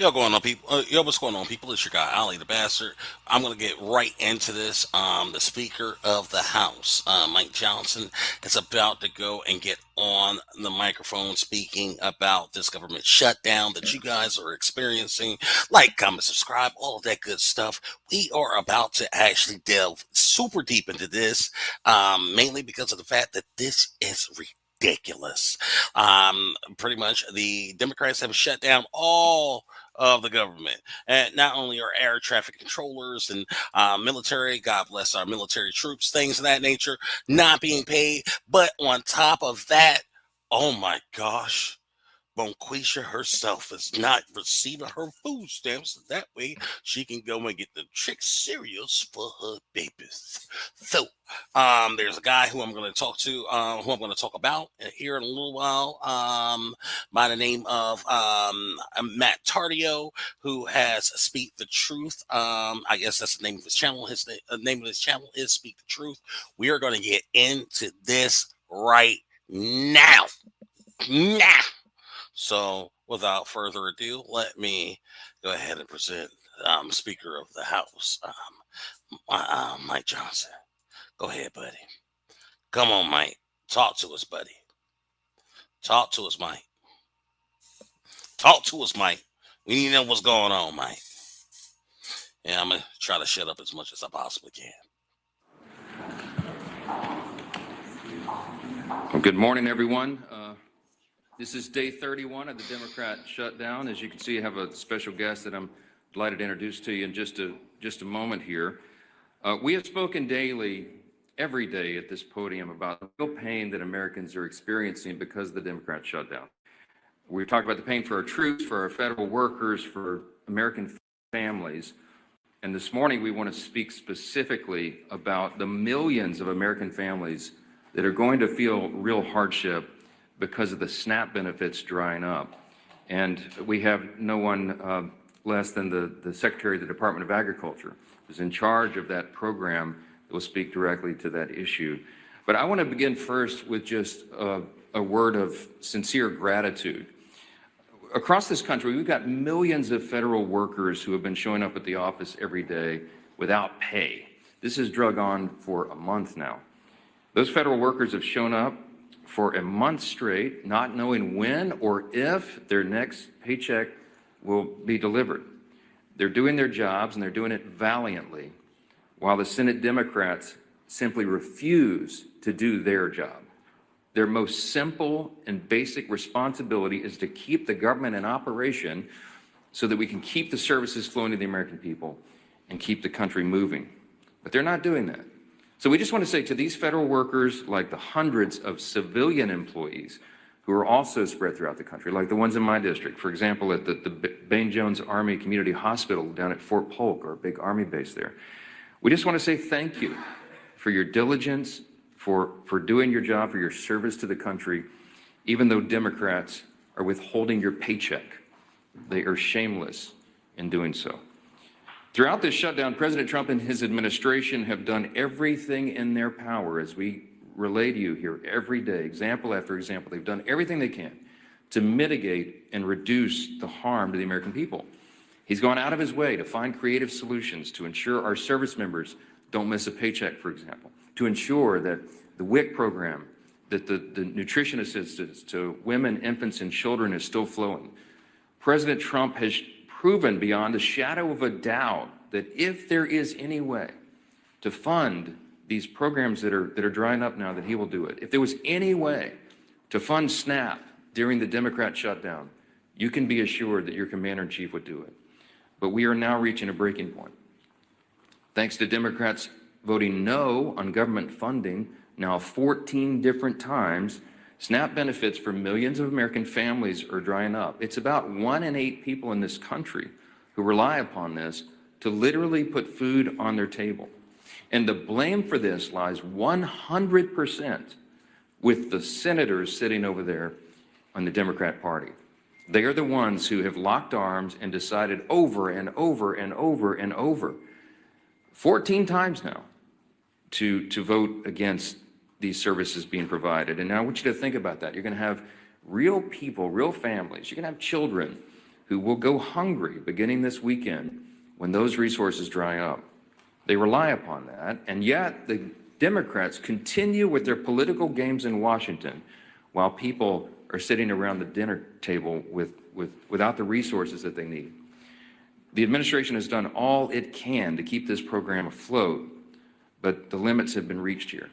Yo, going on, people? Yo, what's going on, people? It's your guy, Ali the Bastard. I'm gonna get right into this. The Speaker of the House, Mike Johnson, is about to go and get on the microphone speaking about this government shutdown that you guys are experiencing. Like, comment, subscribe, all of that good stuff. We are about to actually delve super deep into this, mainly because of the fact that this is ridiculous. Pretty much, the Democrats have shut down all of the government. And not only are air traffic controllers and military, God bless our military troops, things of that nature, not being paid, but on top of that, oh my gosh, Bonquisha herself is not receiving her food stamps. That way she can go and get the trick cereals for her babies. So, there's a guy who I'm going to talk to, who I'm going to talk about here in a little while, by the name of Matt Tardio, who has Speak the Truth. I guess that's the name of his channel. Name of his channel is Speak the Truth. We are going to get into this right now. Now. So, without further ado, let me go ahead and present Speaker of the House, Mike Johnson. Go ahead, buddy. Come on, Mike. Talk to us, buddy. Talk to us, Mike. Talk to us, Mike. We need to know what's going on, Mike. Yeah, I'm going to try to shut up as much as I possibly can. Well, good morning, everyone. This is day 31 of the Democrat shutdown. As you can see, I have a special guest that I'm delighted to introduce to you in just a moment here. We have spoken daily, every day at this podium about the real pain that Americans are experiencing because of the Democrat shutdown. We've talked about the pain for our troops, for our federal workers, for American families. And this morning, we want to speak specifically about the millions of American families that are going to feel real hardship because of the SNAP benefits drying up. And we have no one less than the Secretary of the Department of Agriculture, who's in charge of that program, that will speak directly to that issue. But I want to begin first with just a word of sincere gratitude. Across this country, we've got millions of federal workers who have been showing up at the office every day without pay. This has drug on for a month now. Those federal workers have shown up for a month straight, not knowing when or if their next paycheck will be delivered. They're doing their jobs, and they're doing it valiantly, while the Senate Democrats simply refuse to do their job. Their most simple and basic responsibility is to keep the government in operation so that we can keep the services flowing to the American people and keep the country moving. But they're not doing that. So we just want to say to these federal workers, like the hundreds of civilian employees who are also spread throughout the country, like the ones in my district, for example, at the Bain Jones Army Community Hospital down at Fort Polk, our big Army base there. We just want to say thank you for your diligence, for doing your job, for your service to the country, even though Democrats are withholding your paycheck. They are shameless in doing so. Throughout this shutdown, President Trump and his administration have done everything in their power, as we relay to you here every day, example after example. They've done everything they can to mitigate and reduce the harm to the American people. He's gone out of his way to find creative solutions to ensure our service members don't miss a paycheck, for example, to ensure that the WIC program, that the nutrition assistance to women, infants, and children is still flowing. President Trump has proven beyond a shadow of a doubt that if there is any way to fund these programs that are drying up now, that he will do it. If there was any way to fund SNAP during the Democrat shutdown, you can be assured that your commander-in-chief would do it. But we are now reaching a breaking point. Thanks to Democrats voting no on government funding now 14 different times, SNAP benefits for millions of American families are drying up. It's about 1 in 8 people in this country who rely upon this to literally put food on their table. And the blame for this lies 100% with the senators sitting over there on the Democrat Party. They are the ones who have locked arms and decided over and over and over and over, 14 times now, to vote against these services being provided. And now I want you to think about that. You're going to have real people, real families. You're going to have children who will go hungry beginning this weekend when those resources dry up. They rely upon that, and yet the Democrats continue with their political games in Washington while people are sitting around the dinner table without the resources that they need. The administration has done all it can to keep this program afloat, but the limits have been reached here.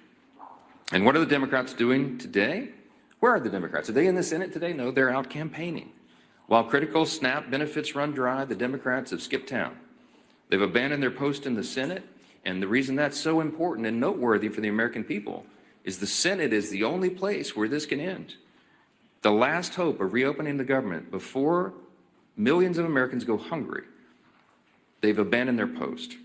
And what are the Democrats doing today? Where are the Democrats? Are they in the Senate today? No, they're out campaigning. While critical SNAP benefits run dry, the Democrats have skipped town. They've abandoned their post in the Senate, and the reason that's so important and noteworthy for the American people is the Senate is the only place where this can end. The last hope of reopening the government before millions of Americans go hungry. They've abandoned their post.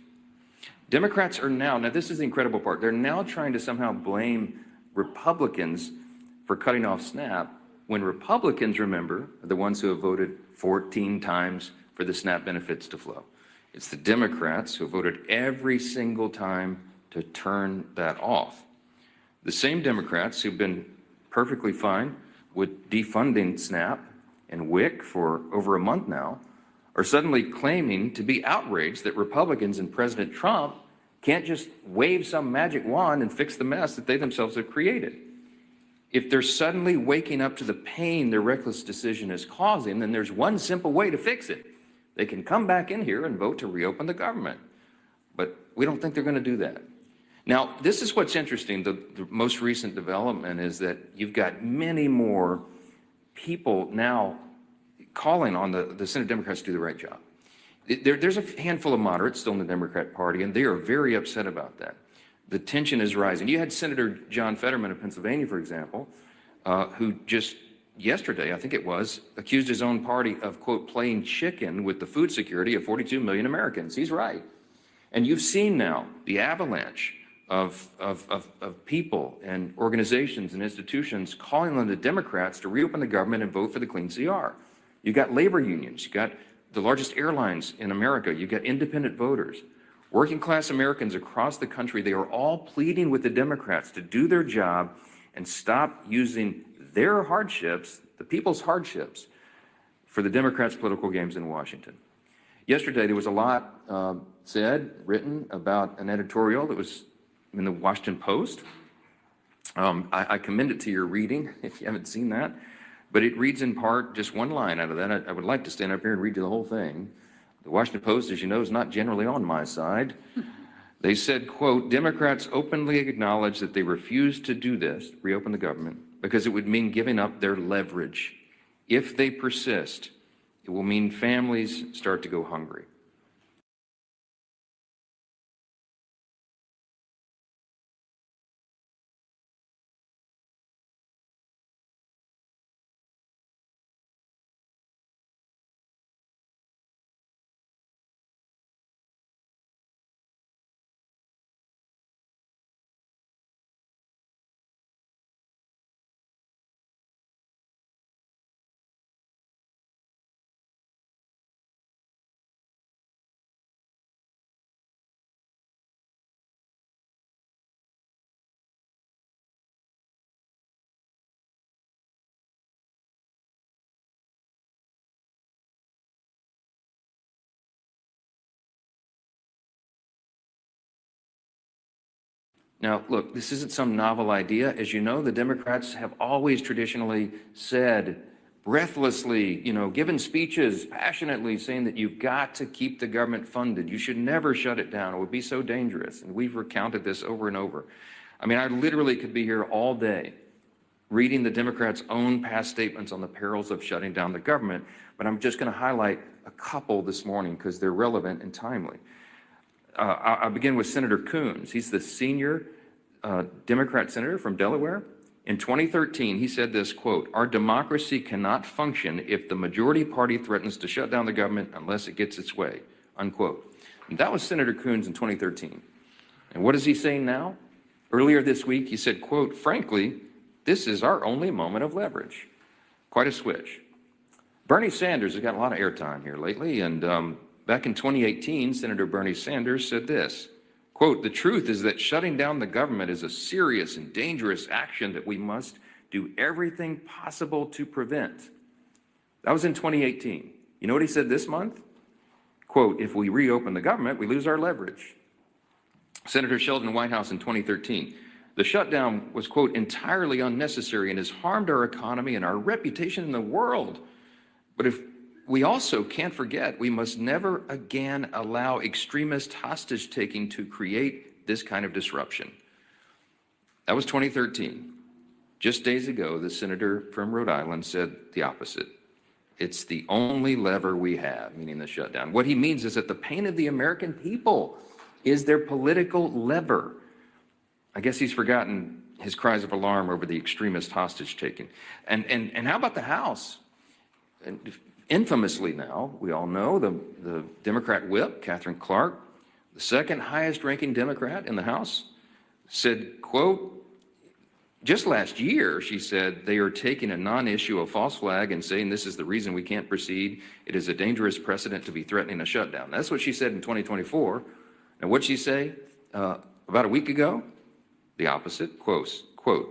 Democrats are now this is the incredible part, they're now trying to somehow blame Republicans for cutting off SNAP when Republicans, remember, are the ones who have voted 14 times for the SNAP benefits to flow. It's the Democrats who voted every single time to turn that off. The same Democrats who've been perfectly fine with defunding SNAP and WIC for over a month now are suddenly claiming to be outraged that Republicans and President Trump can't just wave some magic wand and fix the mess that they themselves have created. If they're suddenly waking up to the pain their reckless decision is causing, then there's one simple way to fix it. They can come back in here and vote to reopen the government. But we don't think they're going to do that. Now, this is what's interesting. The most recent development is that you've got many more people now calling on the Senate Democrats to do the right job. There's a handful of moderates still in the Democrat Party, and they are very upset about that. The tension is rising. You had Senator John Fetterman of Pennsylvania, for example, who just yesterday, I think it was, accused his own party of, quote, playing chicken with the food security of 42 million Americans. He's right. And you've seen now the avalanche of people and organizations and institutions calling on the Democrats to reopen the government and vote for the clean CR. You've got labor unions. You've got the largest airlines in America. You've got independent voters. Working class Americans across the country, they are all pleading with the Democrats to do their job and stop using their hardships, the people's hardships, for the Democrats' political games in Washington. Yesterday, there was a lot said, written about an editorial that was in the Washington Post. I commend it to your reading if you haven't seen that. But it reads in part just one line out of that. I would like to stand up here and read you the whole thing. The Washington Post, as you know, is not generally on my side. They said, quote, Democrats openly acknowledge that they refuse to do this, reopen the government, because it would mean giving up their leverage. If they persist, it will mean families start to go hungry. Now, look, this isn't some novel idea. As you know, the Democrats have always traditionally said, breathlessly, given speeches passionately saying that you've got to keep the government funded. You should never shut it down. It would be so dangerous. And we've recounted this over and over. I mean, I literally could be here all day reading the Democrats' own past statements on the perils of shutting down the government, but I'm just going to highlight a couple this morning because they're relevant and timely. I'll begin with Senator Coons. He's the senior Democrat senator from Delaware. In 2013, he said this, quote, our democracy cannot function if the majority party threatens to shut down the government unless it gets its way, unquote. And that was Senator Coons in 2013. And what is he saying now? Earlier this week, he said, quote, frankly, this is our only moment of leverage. Quite a switch. Bernie Sanders has got a lot of airtime here lately, and back in 2018, Senator Bernie Sanders said this, quote, the truth is that shutting down the government is a serious and dangerous action that we must do everything possible to prevent. That was in 2018. You know what he said this month? Quote, if we reopen the government, we lose our leverage. Senator Sheldon Whitehouse in 2013, the shutdown was, quote, entirely unnecessary and has harmed our economy and our reputation in the world. But if we also can't forget, we must never again allow extremist hostage taking to create this kind of disruption. That was 2013. Just days ago, the senator from Rhode Island said the opposite. It's the only lever we have, meaning the shutdown. What he means is that the pain of the American people is their political lever. I guess he's forgotten his cries of alarm over the extremist hostage taking. And how about the House? And infamously now, we all know the Democrat whip, Catherine Clark, the second highest ranking Democrat in the House, said, quote, just last year, she said, they are taking a non-issue, a false flag, and saying this is the reason we can't proceed. It is a dangerous precedent to be threatening a shutdown. That's what she said in 2024. And what'd she say about a week ago? The opposite, quote,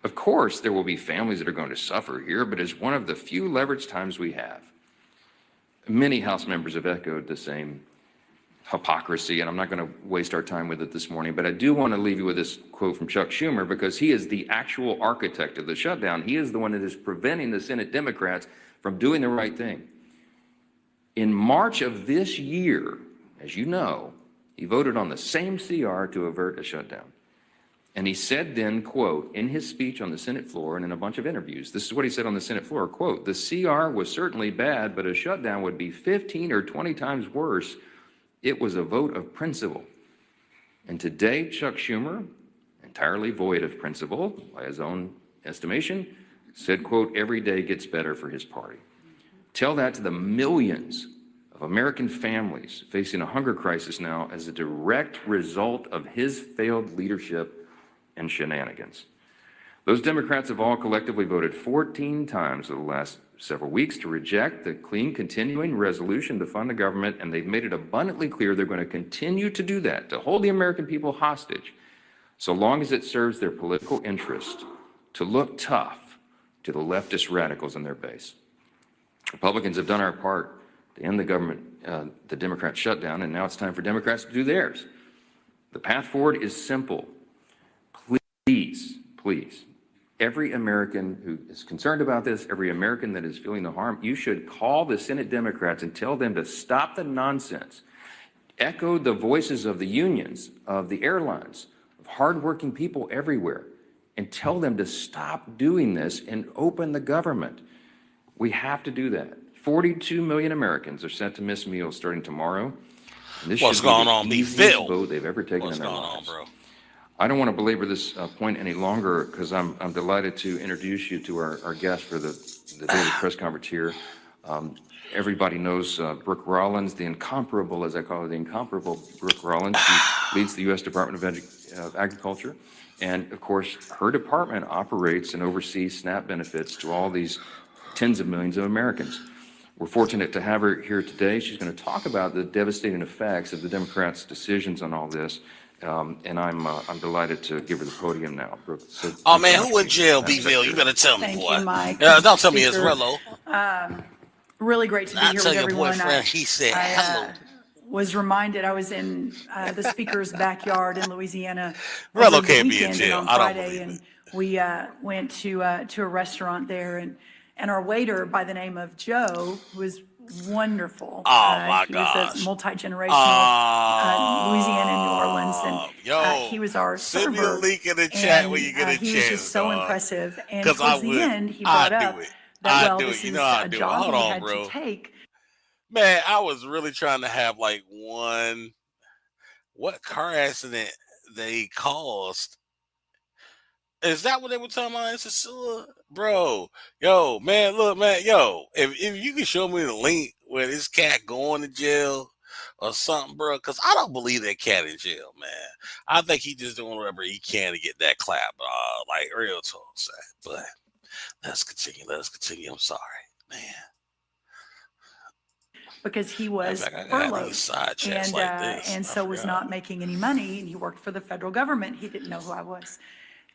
of course there will be families that are going to suffer here, but it's one of the few leverage times we have. Many House members have echoed the same hypocrisy, and I'm not going to waste our time with it this morning, but I do want to leave you with this quote from Chuck Schumer, because he is the actual architect of the shutdown. He is the one that is preventing the Senate Democrats from doing the right thing. In March of this year, as you know, he voted on the same CR to avert a shutdown. And he said then, quote, in his speech on the Senate floor and in a bunch of interviews, this is what he said on the Senate floor, quote, the CR was certainly bad, but a shutdown would be 15 or 20 times worse. It was a vote of principle. And today, Chuck Schumer, entirely void of principle, by his own estimation, said, quote, every day gets better for his party. Tell that to the millions of American families facing a hunger crisis now as a direct result of his failed leadership and shenanigans. Those Democrats have all collectively voted 14 times over the last several weeks to reject the clean continuing resolution to fund the government, and they've made it abundantly clear they're going to continue to do that, to hold the American people hostage, so long as it serves their political interest to look tough to the leftist radicals in their base. Republicans have done our part to end the government, the Democrat shutdown, and now it's time for Democrats to do theirs. The path forward is simple. Please, every American who is concerned about this, every American that is feeling the harm, you should call the Senate Democrats and tell them to stop the nonsense. Echo the voices of the unions, of the airlines, of hardworking people everywhere, and tell them to stop doing this and open the government. We have to do that. 42 million Americans are set to miss meals starting tomorrow. And this What's should be going the on, easiest B-Phil? vote they've ever taken What's in their going lives. on, bro? I don't want to belabor this point any longer, because I'm delighted to introduce you to our guest for the daily press conference here. Everybody knows Brooke Rollins, the incomparable, as I call her, the incomparable Brooke Rollins. She leads the U.S. Department of Agriculture. And of course, her department operates and oversees SNAP benefits to all these tens of millions of Americans. We're fortunate to have her here today. She's going to talk about the devastating effects of the Democrats' decisions on all this. And I'm delighted to give her the podium now. Brooke, so Oh man, who in jail, B-Ville? You better tell me, Thank boy. you, Mike. Don't tell me it's Speaker. Rello. Really great to be I here tell with your everyone. boyfriend, he said hello. Was reminded I was in the speaker's backyard in Louisiana Rello over the can't be in weekend jail. and I on don't Friday, believe and it. we went to a restaurant there, and our waiter by the name of Joe was wonderful. Oh my he gosh. was a multi-generational Louisiana and New Orleans, and yo, he was our send server. me a link in the chat And when you get a he chance, was just so dog. impressive. And 'Cause I towards the would. end, he brought I'd up do it. that, I'd well, do this it. You is know I'd a do it. job Hold he on, had bro. to take. Man, I was really trying to have like one. What car accident they caused? Is that what they were talking about in Cecilia? Bro, yo, man, look, man, yo, if you can show me the link where this cat going to jail or something, bro, because I don't believe that cat in jail, man. I think he just doing whatever he can to get that clap, like real talk, say. But let's continue. I'm sorry, man. Because he Matter of was fact, I got furloughed these side chats and like this. and I so was forgot. not making any money, and he worked for the federal government. He didn't know who I was.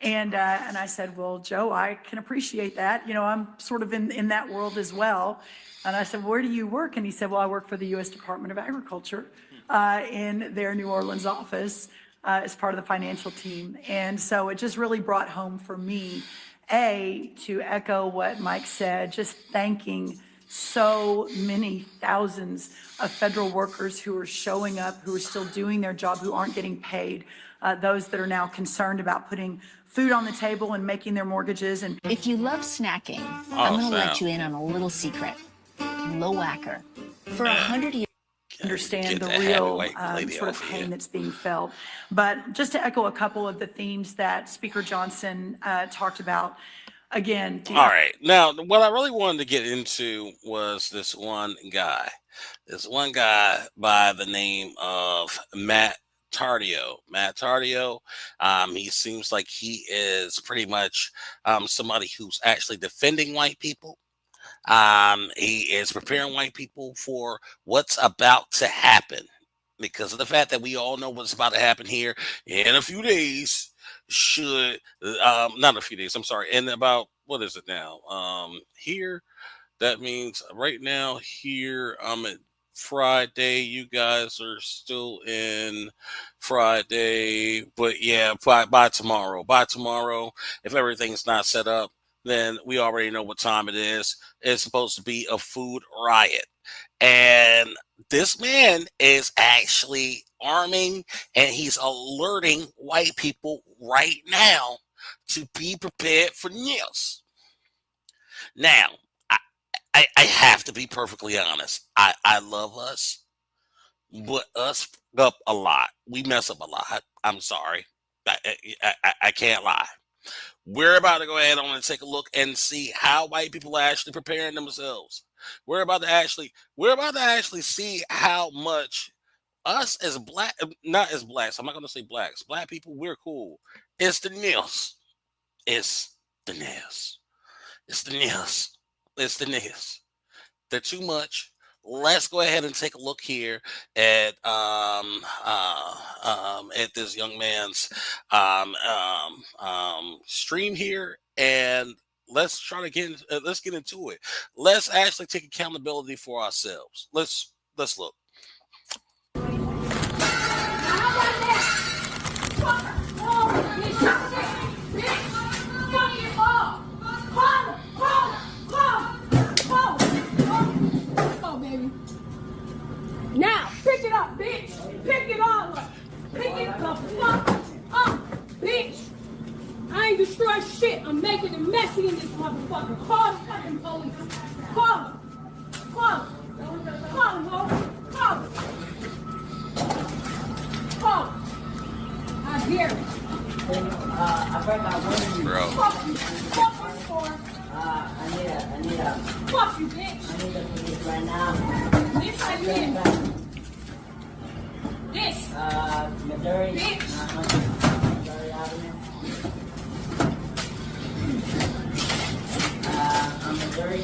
And I said, well, Joe, I can appreciate that. You know, I'm sort of in that world as well. And I said, where do you work? And he said, well, I work for the U.S. Department of Agriculture in their New Orleans office as part of the financial team. And so it just really brought home for me, to echo what Mike said, just thanking so many thousands of federal workers who are showing up, who are still doing their job, who aren't getting paid, those that are now concerned about putting food on the table and making their mortgages. And if you love snacking, Oh, I'm going to snap. let you in on a little secret. Low whacker. For 100 years. Understand Get the that real happy white lady sort of off of pain here. that's being felt. But just to echo a couple of the themes that Speaker Johnson talked about, again, All right. Now, what I really wanted to get into was this one guy. This one guy by the name of Matt Tardio. Matt Tardio, he seems like he is pretty much somebody who's actually defending white people. He is preparing white people for what's about to happen because of the fact that we all know what's about to happen here in a few days. Should not a few days. I'm sorry. In about what is it now? Here that means right now here I'm at Friday. You guys are still in Friday, but yeah, by tomorrow. By tomorrow, if everything's not set up, then we already know what time it is. It's supposed to be a food riot. And this man is actually arming and he's alerting white people right now to be prepared for this. Now, I have to be perfectly honest. I love us, but us f- up a lot. We mess up a lot. I'm sorry. I can't lie. We're about to go ahead on and take a look and see how white people are actually preparing themselves. We're about to actually see how much us as black, not as blacks. I'm not gonna say blacks. Black people, we're cool. It's the nils. It's the nils. It's the nils. It's the nils. They're too much. Let's go ahead and take a look here at this young man's stream here, and let's get into it. Let's actually take accountability for ourselves. Let's look. Now, pick it up, bitch. Pick it all up. Pick it the fuck up, bitch. I ain't destroyed shit. I'm making it messy in this motherfucker. Call the fucking police. Call them. Call them. Call them, ho. Call them. Call them. I hear it. I forgot one. Bro. Fuck you. Fuck you for. I need a, Fuck you, bitch. I need a police right now. This how you in. This. Missouri. Bitch. Missouri Avenue. Missouri.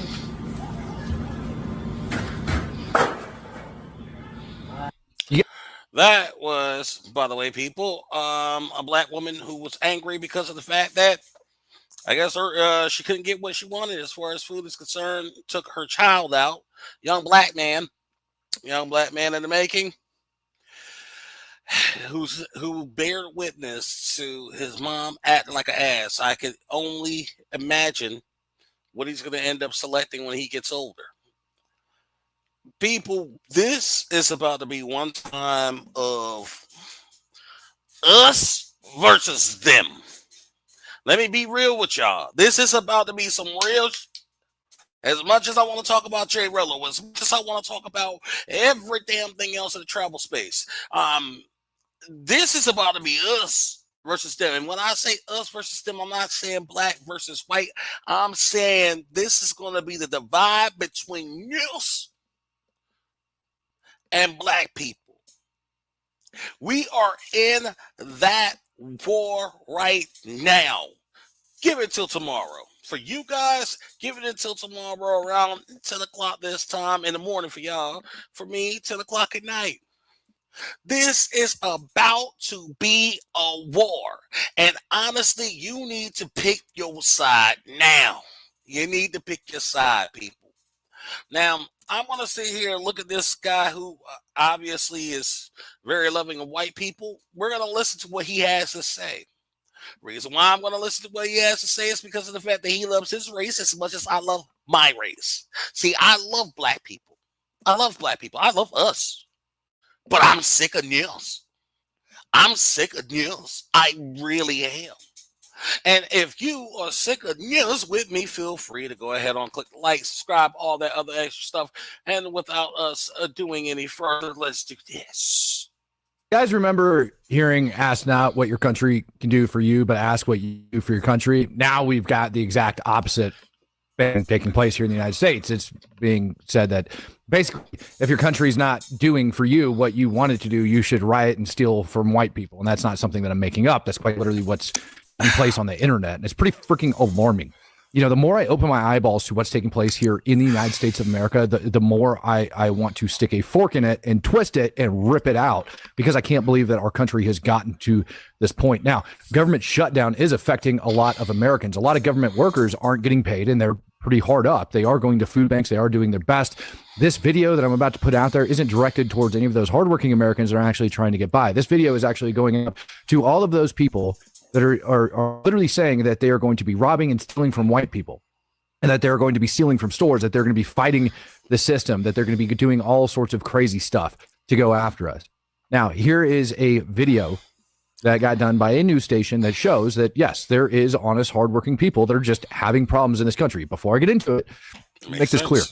That was, by the way, people, a black woman who was angry because of the fact that I guess she couldn't get what she wanted as far as food is concerned. Took her child out, young black man in the making, who bared witness to his mom acting like an ass. I could only imagine what he's going to end up selecting when he gets older. People, this is about to be one time of us versus them. Let me be real with y'all. This is about to be some real. As much as I want to talk about Jay Rello, as much as I want to talk about every damn thing else in the travel space, this is about to be us versus them. And when I say us versus them, I'm not saying black versus white. I'm saying this is going to be the divide between us and black people. We are in that war right now. Give it till tomorrow. For you guys, give it until tomorrow around 10 o'clock this time in the morning for y'all. For me, 10 o'clock at night. This is about to be a war. And honestly, you need to pick your side now. You need to pick your side, people. Now, I want to sit here and look at this guy who obviously is very loving of white people. We're going to listen to what he has to say. Reason why I'm going to listen to what he has to say is because of the fact that he loves his race as much as I love my race. See, I love black people. I love black people. I love us. But I'm sick of news. I'm sick of news. I really am. And if you are sick of news with me, feel free to go ahead and click like, subscribe, all that other extra stuff. And without us doing any further, let's do this. You guys remember hearing ask not what your country can do for you, but ask what you do for your country? Now we've got the exact opposite taking place here in the United States. It's being said that basically, if your country's not doing for you what you wanted to do, you should riot and steal from white people. And that's not something that I'm making up. That's quite literally what's in place on the internet. And it's pretty freaking alarming. You know, the more I open my eyeballs to what's taking place here in the United States of America, the more I want to stick a fork in it and twist it and rip it out, because I can't believe that our country has gotten to this point. Now, government shutdown is affecting a lot of Americans. A lot of government workers aren't getting paid, and they're pretty hard up. They are going to food banks. They are doing their best. This video that I'm about to put out there isn't directed towards any of those hardworking Americans that are actually trying to get by. This video is actually going up to all of those people that are literally saying that they are going to be robbing and stealing from white people, and that they're going to be stealing from stores, that they're going to be fighting the system, that they're going to be doing all sorts of crazy stuff to go after us. Now, here is a video that got done by a news station that shows that, yes, there is honest, hardworking people that are just having problems in this country. Before I get into it, make this clear.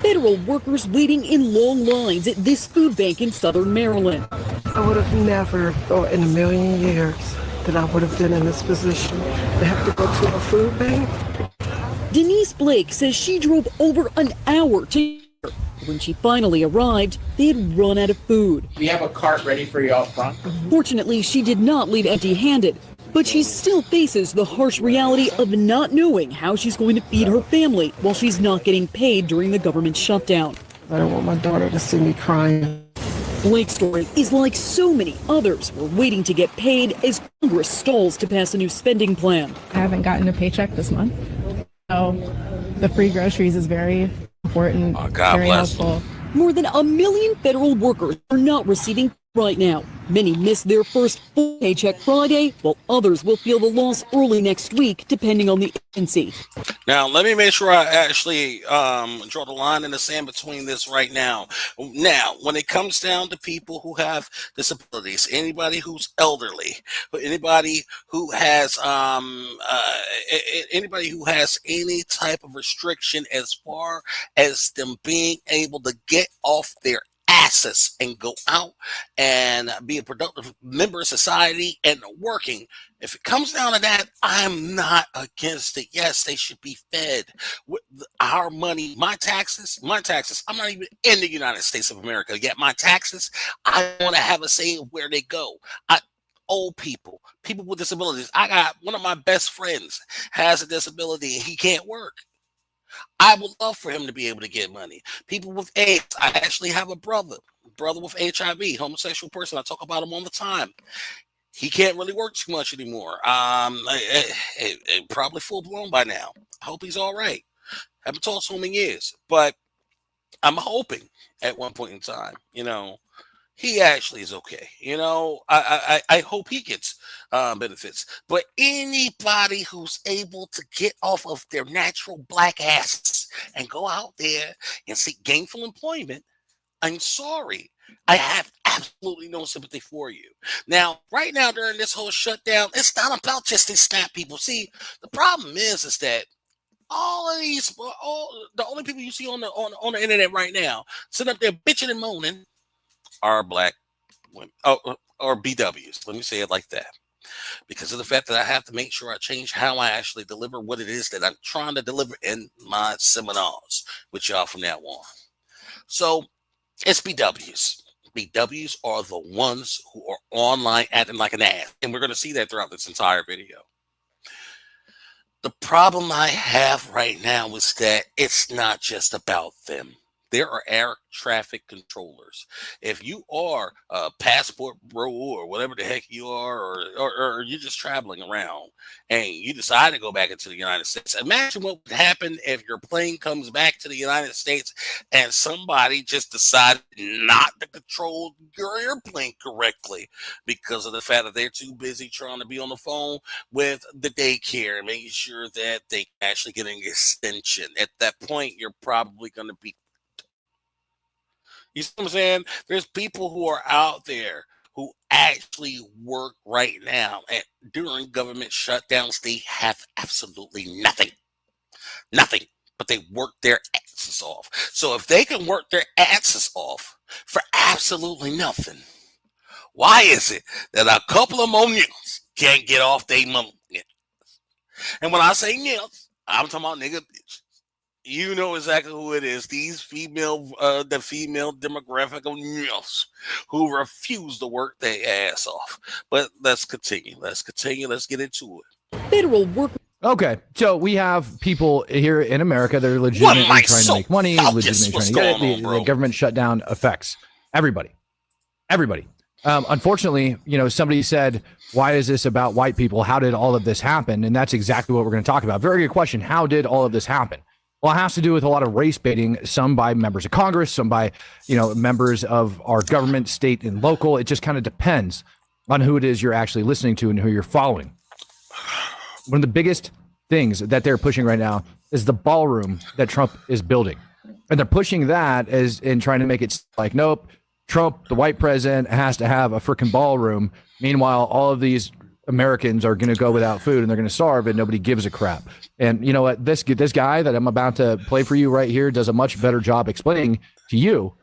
Federal workers waiting in long lines at this food bank in southern Maryland. I would have never thought in a million years that I would have been in this position to have to go to a food bank. Denise Blake says she drove over an hour to here. When she finally arrived, they had run out of food. We have a cart ready for you out front. Fortunately, she did not leave empty-handed, but she still faces the harsh reality of not knowing how she's going to feed her family while she's not getting paid during the government shutdown. I don't want my daughter to see me crying. Blake's story is like so many others who are waiting to get paid as Congress stalls to pass a new spending plan. I haven't gotten a paycheck this month, so the free groceries is very important, very helpful. More than 1 million federal workers are not receiving right now. Many miss their first full paycheck Friday, while others will feel the loss early next week, depending on the agency. Now, let me make sure I actually draw the line in the sand between this right now. Now, when it comes down to people who have disabilities, anybody who's elderly, anybody who has any type of restriction as far as them being able to get off their asses and go out and be a productive member of society and working. If it comes down to that, I'm not against it. Yes, they should be fed with our money, my taxes. I'm not even in the United States of America yet. My taxes, I want to have a say of where they go. Old people, people with disabilities. I got one of my best friends has a disability and he can't work. I would love for him to be able to get money. People with AIDS. I actually have a brother with HIV, homosexual person. I talk about him all the time. He can't really work too much anymore. Probably full blown by now. I hope he's all right. Haven't talked to him in years, but I'm hoping at one point in time, he actually is okay. I hope he gets benefits. But anybody who's able to get off of their natural black asses and go out there and seek gainful employment, I'm sorry. I have absolutely no sympathy for you. Now, right now during this whole shutdown, it's not about just these SNAP people. See, the problem is that the only people you see on the internet right now sitting up there bitching and moaning are black women, or BWs. Let me say it like that. Because of the fact that I have to make sure I change how I actually deliver what it is that I'm trying to deliver in my seminars with y'all from now on. So it's BWs. BWs are the ones who are online acting like an ass. And we're going to see that throughout this entire video. The problem I have right now is that it's not just about them. There are air traffic controllers. If you are a passport bro or whatever the heck you are, or you're just traveling around and you decide to go back into the United States, imagine what would happen if your plane comes back to the United States and somebody just decided not to control your airplane correctly because of the fact that they're too busy trying to be on the phone with the daycare and making sure that they actually get an extension. At that point, you're probably going to be. You see what I'm saying? There's people who are out there who actually work right now, and during government shutdowns, they have absolutely nothing. Nothing. But they work their asses off. So if they can work their asses off for absolutely nothing, why is it that a couple of more niggas can't get off their money? And when I say niggas, I'm talking about nigga bitches. You know exactly who it is. These the female demographic of niggas who refuse to work their ass off. But let's continue. Let's get into it. Federal workers. Okay, so we have people here in America that are legitimately trying to make money, legitimately trying to get it. The government shutdown affects everybody. Everybody. Unfortunately, somebody said, why is this about white people? How did all of this happen? And that's exactly what we're going to talk about. Very good question. How did all of this happen? Well, it has to do with a lot of race baiting, some by members of Congress, some by, members of our government, state and local. It just kind of depends on who it is you're actually listening to and who you're following. One of the biggest things that they're pushing right now is the ballroom that Trump is building. And they're pushing that as in trying to make it like, nope, Trump, the white president, has to have a freaking ballroom. Meanwhile, all of these Americans are going to go without food and they're going to starve and nobody gives a crap. And you know what? This guy that I'm about to play for you right here does a much better job explaining to you.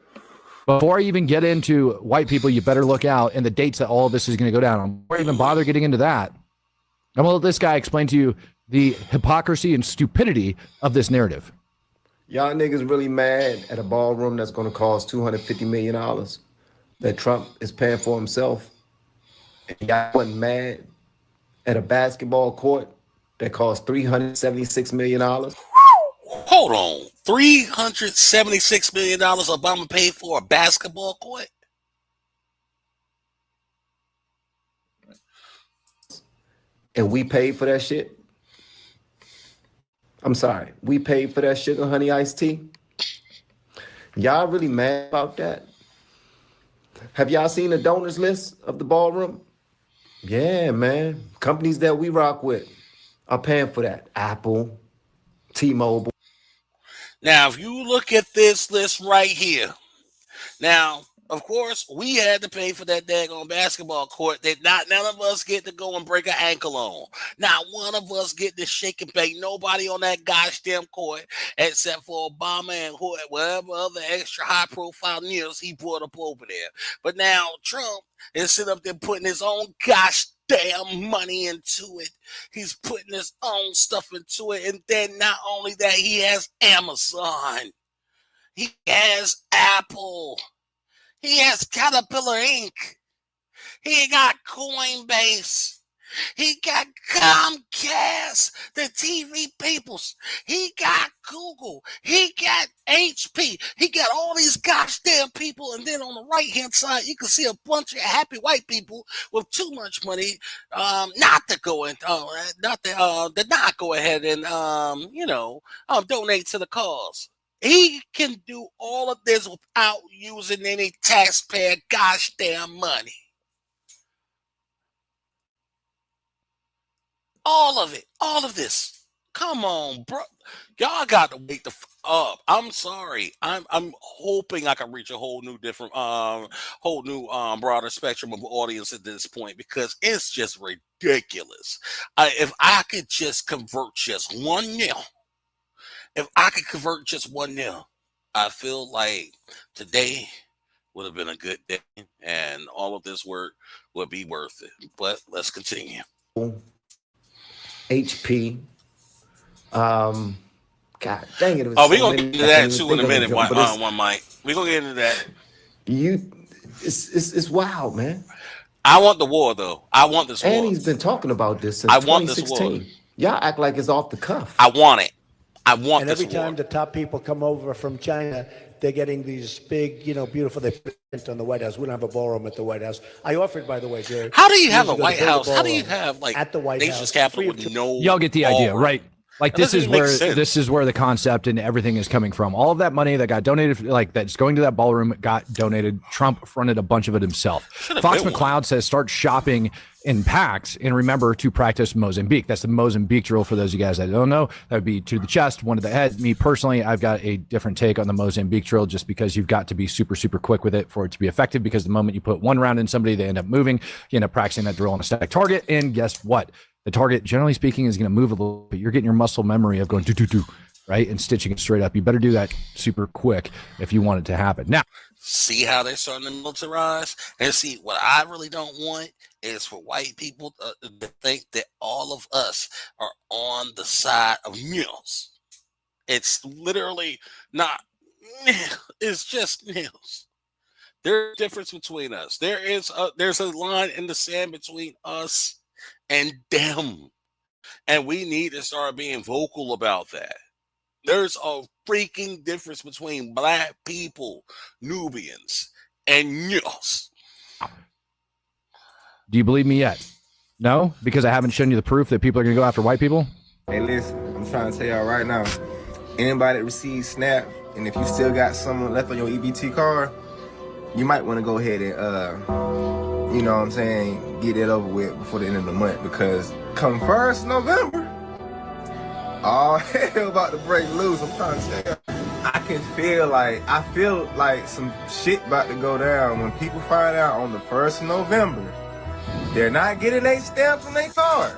Before I even get into white people, you better look out and the dates that all of this is going to go down. Before I even bother getting into that, I'm going to let this guy explain to you the hypocrisy and stupidity of this narrative. Y'all niggas really mad at a ballroom that's going to cost $250 million that Trump is paying for himself. And y'all wasn't mad at a basketball court that costs $376 million. Hold on. $376 million Obama paid for a basketball court? And we paid for that shit? I'm sorry. We paid for that sugar honey iced tea? Y'all really mad about that? Have y'all seen the donors list of the ballroom? Yeah, man. Companies that we rock with are paying for that. Apple, T-Mobile. Now, if you look at this list right here, now, of course, we had to pay for that daggone basketball court that none of us get to go and break an ankle on. Not one of us get to shake and bake nobody on that goddamn court except for Obama and whatever other extra high-profile news he brought up over there. But now Trump is sitting up there putting his own gosh damn money into it. He's putting his own stuff into it. And then not only that, he has Amazon. He has Apple. He has Caterpillar Inc. He got Coinbase. He got Comcast, the TV peoples. He got Google. He got HP. He got all these gosh damn people. And then on the right-hand side, you can see a bunch of happy white people with too much money not to go ahead and donate to the cause. He can do all of this without using any taxpayer gosh damn money. All of it. All of this. Come on, bro. Y'all got to wake the up. I'm sorry. I'm hoping I can reach a whole new broader spectrum of audience at this point because it's just ridiculous. If I could just convert just one nil. If I could convert just 1-0, I feel like today would have been a good day and all of this work would be worth it. But let's continue. HP. God dang it. We're going to get into that too in a minute, one mic. We're going to get into that. It's wild, man. I want the war, though. I want this war. And he's been talking about this since 2016. Y'all act like it's off the cuff. I want it. I want and this every time war. the top people come over from China, they're getting these big, beautiful, they print on the White House. We don't have a ballroom at the White House. I offered, by the way, Jerry. How do you have years a ago to White build a House? How do you ballroom have like at the White nation's House, capital free of with no? Y'all get the idea, ballroom? right? Like That this doesn't is even make where sense. the concept and everything is coming from. All of that money that got donated, like that's going to that ballroom, got donated. Trump fronted a bunch of it himself. Should've Fox been McCloud says start shopping in packs and remember to practice Mozambique. That's the Mozambique drill for those of you guys that don't know. That would be to the chest, one to the head. Me personally, I've got a different take on the Mozambique drill just because you've got to be super, super quick with it for it to be effective because the moment you put one round in somebody, they end up moving. You end up practicing that drill on a static target. And guess what? The target, generally speaking, is going to move a little bit. You're getting your muscle memory of going do, right? And stitching it straight up. You better do that super quick if you want it to happen. Now, See how they're starting to militarize? And see, what I really don't want is for white people to think that all of us are on the side of nails. It's literally not. It's just nails. There's a difference between us. There's a line in the sand between us and them. And we need to start being vocal about that. There's a freaking difference between black people, Nubians, and Neos. do you believe me yet? No? Because I haven't shown you the proof that people are going to go after white people? Hey, listen, I'm trying to tell y'all right now, anybody that receives SNAP, and if you still got some left on your EBT card, you might want to go ahead and, you know what I'm saying, get it over with before the end of the month, because come 1st November, all hell about to break loose. I'm trying to tell you, I feel like some shit about to go down when people find out on the 1st of November, they're not getting their stamps on their card.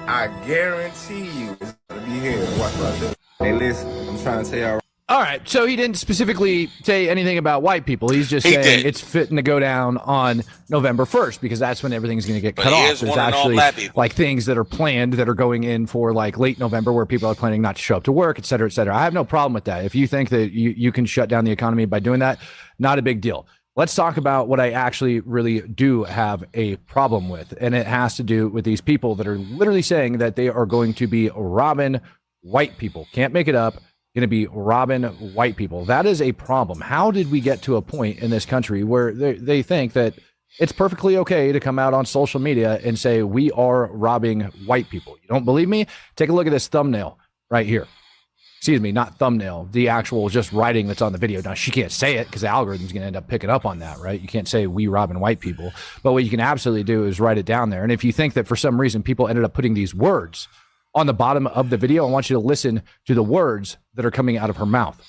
I guarantee you it's gonna be here. Watch what I do. Hey, listen, I'm trying to tell y'all. All right, so he didn't specifically say anything about white people. He's just saying it's fitting to go down on November 1st because that's when everything's going to get cut off. There's actually like things that are planned that are going in for like late November where people are planning not to show up to work, et cetera, et cetera. I have no problem with that. If you think that you can shut down the economy by doing that, not a big deal. Let's talk about what I actually really do have a problem with, and it has to do with these people that are literally saying that they are going to be robbing white people. Can't make it up. Going to be robbing white people. That is a problem. How did we get to a point in this country where they think that it's perfectly okay to come out on social media and say we are robbing white people? You don't believe me? Take a look at this thumbnail right here. Excuse me, not thumbnail, the actual just writing that's on the video. Now, she can't say it because the algorithm's going to end up picking up on that, right? You can't say we robbing white people. But what you can absolutely do is write it down there. And if you think that for some reason people ended up putting these words on the bottom of the video, I want you to listen to the words that are coming out of her mouth.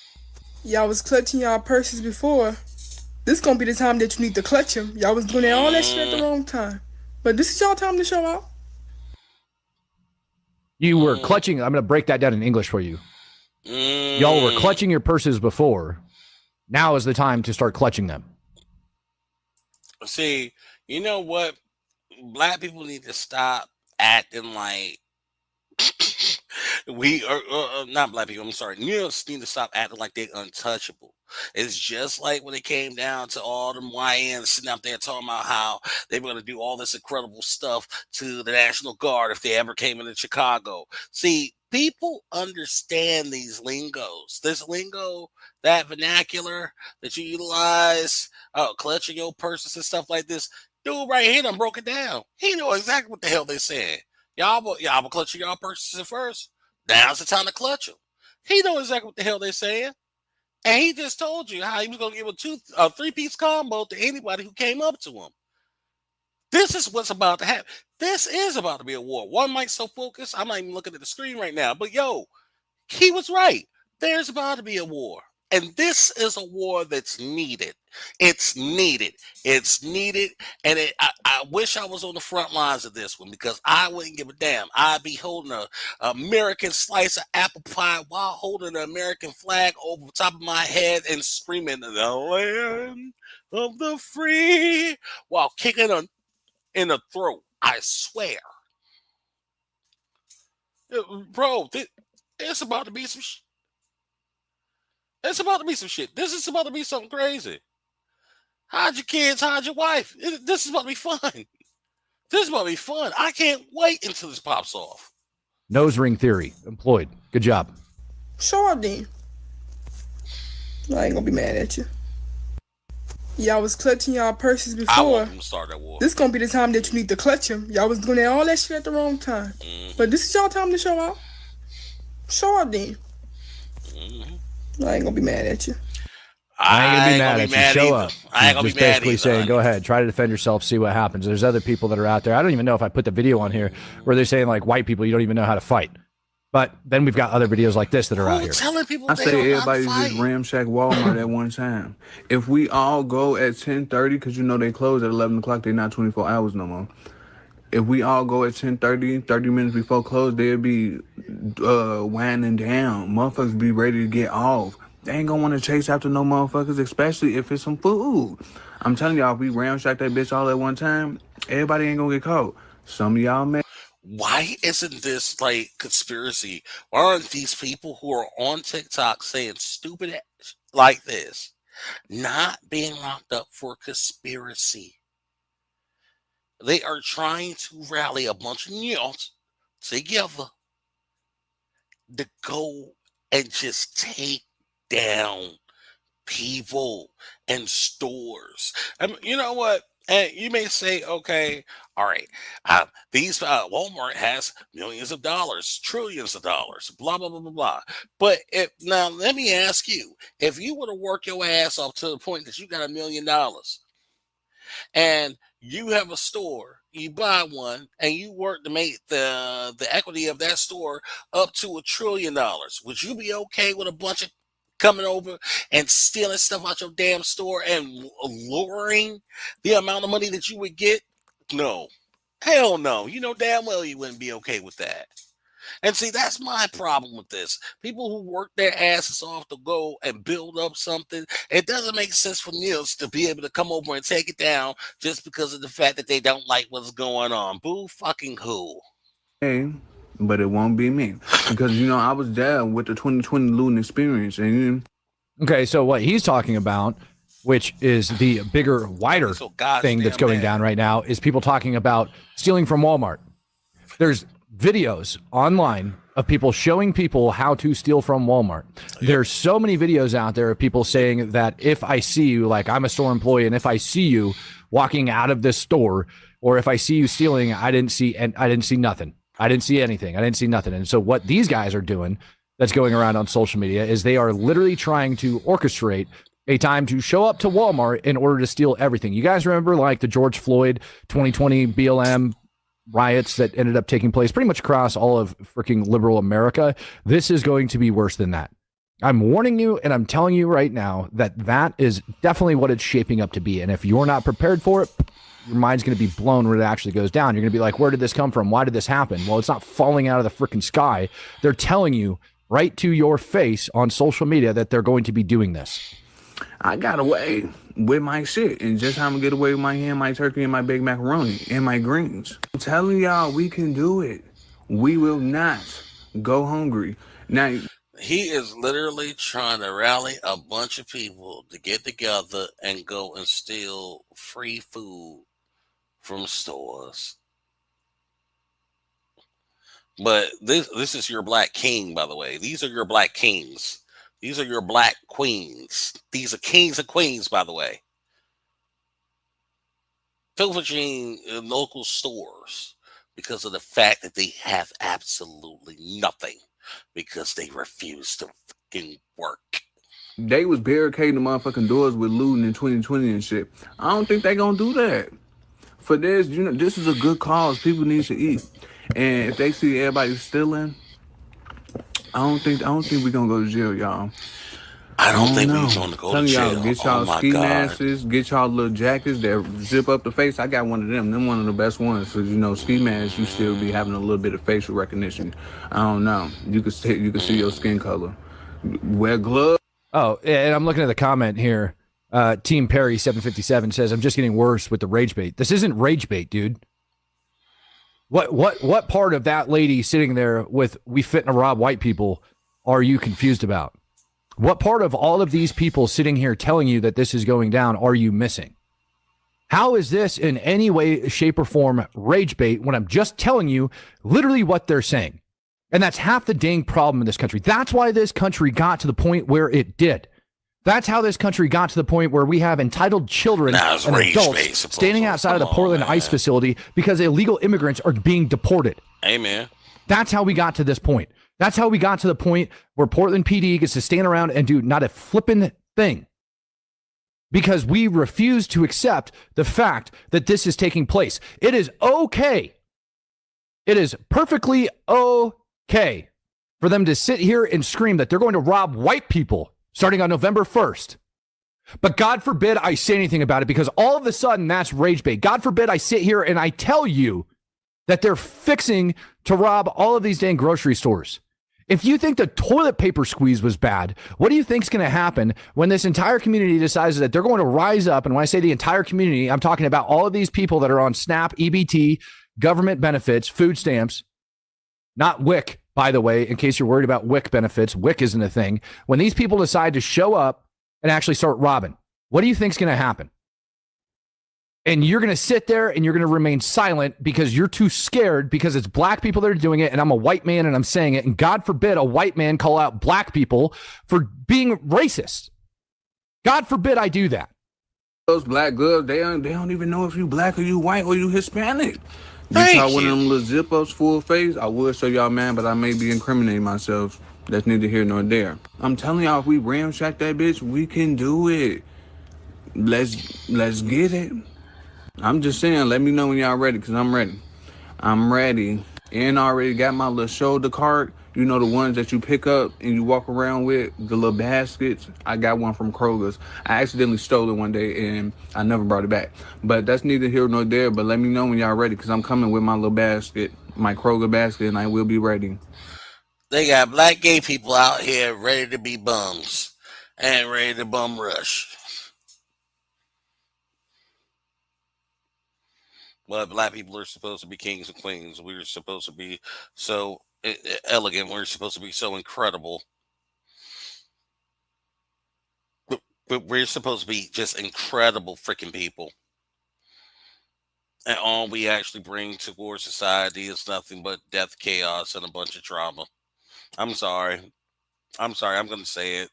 Y'all was clutching y'all purses before. This gonna be the time that you need to clutch them. Y'all was doing all that shit at the wrong time. But this is y'all time to show out. You were clutching. I'm going to break that down in English for you. Y'all were clutching your purses before. Now is the time to start clutching them. See, you know what? Black people need to stop acting like we are not black people. I'm sorry. Neos need to stop acting like they're untouchable. It's just like when it came down to all them YNs sitting out there talking about how they were going to do all this incredible stuff to the National Guard if they ever came into Chicago. See, people understand these lingos. This lingo, that vernacular that you utilize, clutching your purses and stuff like this. Dude right here done broke it down. He know exactly what the hell they're saying. Y'all were clutching y'all purchases at first. Now's the time to clutch them. He know exactly what the hell they're saying. And he just told you how he was going to give a three-piece combo to anybody who came up to him. This is what's about to happen. This is about to be a war. One mic so focused, I'm not even looking at the screen right now. But yo, he was right. There's about to be a war. And this is a war that's needed. It's needed. It's needed. And I wish I was on the front lines of this one because I wouldn't give a damn. I'd be holding an American slice of apple pie while holding an American flag over the top of my head and screaming, "The land of the free," while kicking her in the throat. I swear. Bro, it's about to be some shit. It's about to be some shit. This is about to be something crazy. Hide your kids, hide your wife. This is about to be fun. This is about to be fun. I can't wait until this pops off. Nose ring theory employed. Good job. Sure, then. I ain't gonna be mad at you. Y'all was clutching y'all purses I before. want them to start that war. This gonna be the time that you need to clutch them. Y'all was doing all that shit at the wrong time. But this is y'all time to show out. Show out then. I ain't gonna be mad at you. I ain't gonna be mad at you. Show up. I ain't gonna Just be mad basically either, saying, honey. go ahead, try to defend yourself, see what happens. There's other people that are out there. I don't even know if I put the video on here where they're saying like white people, you don't even know how to fight. But then we've got other videos like this that are out here. Telling people I say everybody just ramshack Walmart at one time. If we all go at 10:30, because you know they close at 11 o'clock, they're not 24 hours no more. If we all go at 10:30, 30 minutes before close, they'll be winding down. Motherfuckers be ready to get off. They ain't gonna want to chase after no motherfuckers, especially if it's some food. I'm telling y'all, if we ramshack that bitch all at one time, everybody ain't gonna get caught. Some of y'all may. Why isn't this like conspiracy? Why aren't these people who are on TikTok saying stupid ass like this not being locked up for conspiracy? They are trying to rally a bunch of neos together to go and just take down people and stores. I mean, you know what? And you may say, okay, all right, these Walmart has millions of dollars, trillions of dollars, blah blah blah blah blah. But now let me ask you, if you were to work your ass off to the point that you got $1 million, and you have a store, you buy one, and you work to make the equity of that store up to $1 trillion, would you be okay with a bunch of coming over and stealing stuff out your damn store and lowering the amount of money that you would get? No. Hell no. You know damn well you wouldn't be okay with that. And see, that's my problem with this. People who work their asses off to go and build up something, it doesn't make sense for Nils to be able to come over and take it down just because of the fact that they don't like what's going on. Boo fucking who? Hey, but it won't be me. Because, you know, I was there with the 2020 looting experience. And Okay, so what he's talking about, which is the bigger, wider thing that's going down right now, is people talking about stealing from Walmart. There's videos online of people showing people how to steal from Walmart. There's so many videos out there of people saying that if I see you, like I'm a store employee, and if I see you walking out of this store, or if I see you stealing, I didn't see nothing. I didn't see anything. I didn't see nothing. And so what these guys are doing that's going around on social media is they are literally trying to orchestrate a time to show up to Walmart in order to steal everything. You guys remember like the George Floyd 2020 BLM riots that ended up taking place pretty much across all of freaking liberal America? This is going to be worse than that. I'm warning you, and I'm telling you right now that that is definitely what it's shaping up to be. And if you're not prepared for it, your mind's going to be blown when it actually goes down. You're going to be like, where did this come from? Why did this happen? Well, it's not falling out of the freaking sky. They're telling you right to your face on social media that they're going to be doing this. I got away with my shit, and just how I'm gonna get away with my ham, my turkey, and my baked macaroni, and my greens. I'm telling y'all, we can do it. We will not go hungry. Now, he is literally trying to rally a bunch of people to get together and go and steal free food from stores. But this is your black king, by the way. These are your black kings. These are your black queens. These are kings and queens, by the way. Pillaging local stores because of the fact that they have absolutely nothing because they refuse to fucking work. they was barricading the motherfucking doors with looting in 2020 and shit. I don't think they gonna do that. For this, you know, this is a good cause. People need to eat. And if they see everybody stealing, I don't think we're gonna go to jail, y'all. I don't think we're gonna go to jail. Y'all, get y'all ski masks, get y'all little jackets that zip up the face. I got one of them. Them one of the best ones. Cause you know, ski masks, you still be having a little bit of facial recognition. I don't know. You can see your skin color. Wear gloves. Oh, and I'm looking at the comment here. Team Perry 757 says, "I'm just getting worse with the rage bait." This isn't rage bait, dude. What part of that lady sitting there with "we fit and rob white people" are you confused about? What part of all of these people sitting here telling you that this is going down are you missing? How is this in any way, shape, or form rage bait when I'm just telling you literally what they're saying? And that's half the dang problem in this country. That's why this country got to the point where it did. That's how this country got to the point where we have entitled children and adults standing outside of the Portland ICE facility because illegal immigrants are being deported. Amen. That's how we got to this point. That's how we got to the point where Portland PD gets to stand around and do not a flippin' thing because we refuse to accept the fact that this is taking place. It is okay. It is perfectly okay for them to sit here and scream that they're going to rob white people starting on November 1st. But God forbid I say anything about it because all of a sudden that's rage bait. God forbid I sit here and I tell you that they're fixing to rob all of these dang grocery stores. If you think the toilet paper squeeze was bad, what do you think is going to happen when this entire community decides that they're going to rise up? And when I say the entire community, I'm talking about all of these people that are on SNAP, EBT, government benefits, food stamps, not WIC, by the way, in case you're worried about WIC benefits. WIC isn't a thing. When these people decide to show up and actually start robbing, what do you think is going to happen? And you're going to sit there and you're going to remain silent because you're too scared because it's black people that are doing it. And I'm a white man and I'm saying it. And God forbid a white man call out black people for being racist. God forbid I do that. Those black girls, they don't even know if you black or you white or you Hispanic. You saw one of them little zip-ups full face, I would show y'all, man, but I may be incriminating myself. That's neither here nor there. I'm telling y'all, if we ramshack that bitch, we can do it. Let's get it. I'm just saying, let me know when y'all ready, because I'm ready. I'm ready. And I already got my little shoulder cart. You know, the ones that you pick up and you walk around with, the little baskets. I got one from Kroger's. I accidentally stole it one day and I never brought it back. But that's neither here nor there. But let me know when y'all ready, because I'm coming with my little basket, my Kroger basket, and I will be ready. They got black gay people out here ready to be bums and ready to bum rush. But black people are supposed to be kings and queens. We're supposed to be so elegant. We're supposed to be so incredible. But we're supposed to be just incredible freaking people. And all we actually bring towards society is nothing but death, chaos, and a bunch of trauma. I'm sorry. I'm going to say it.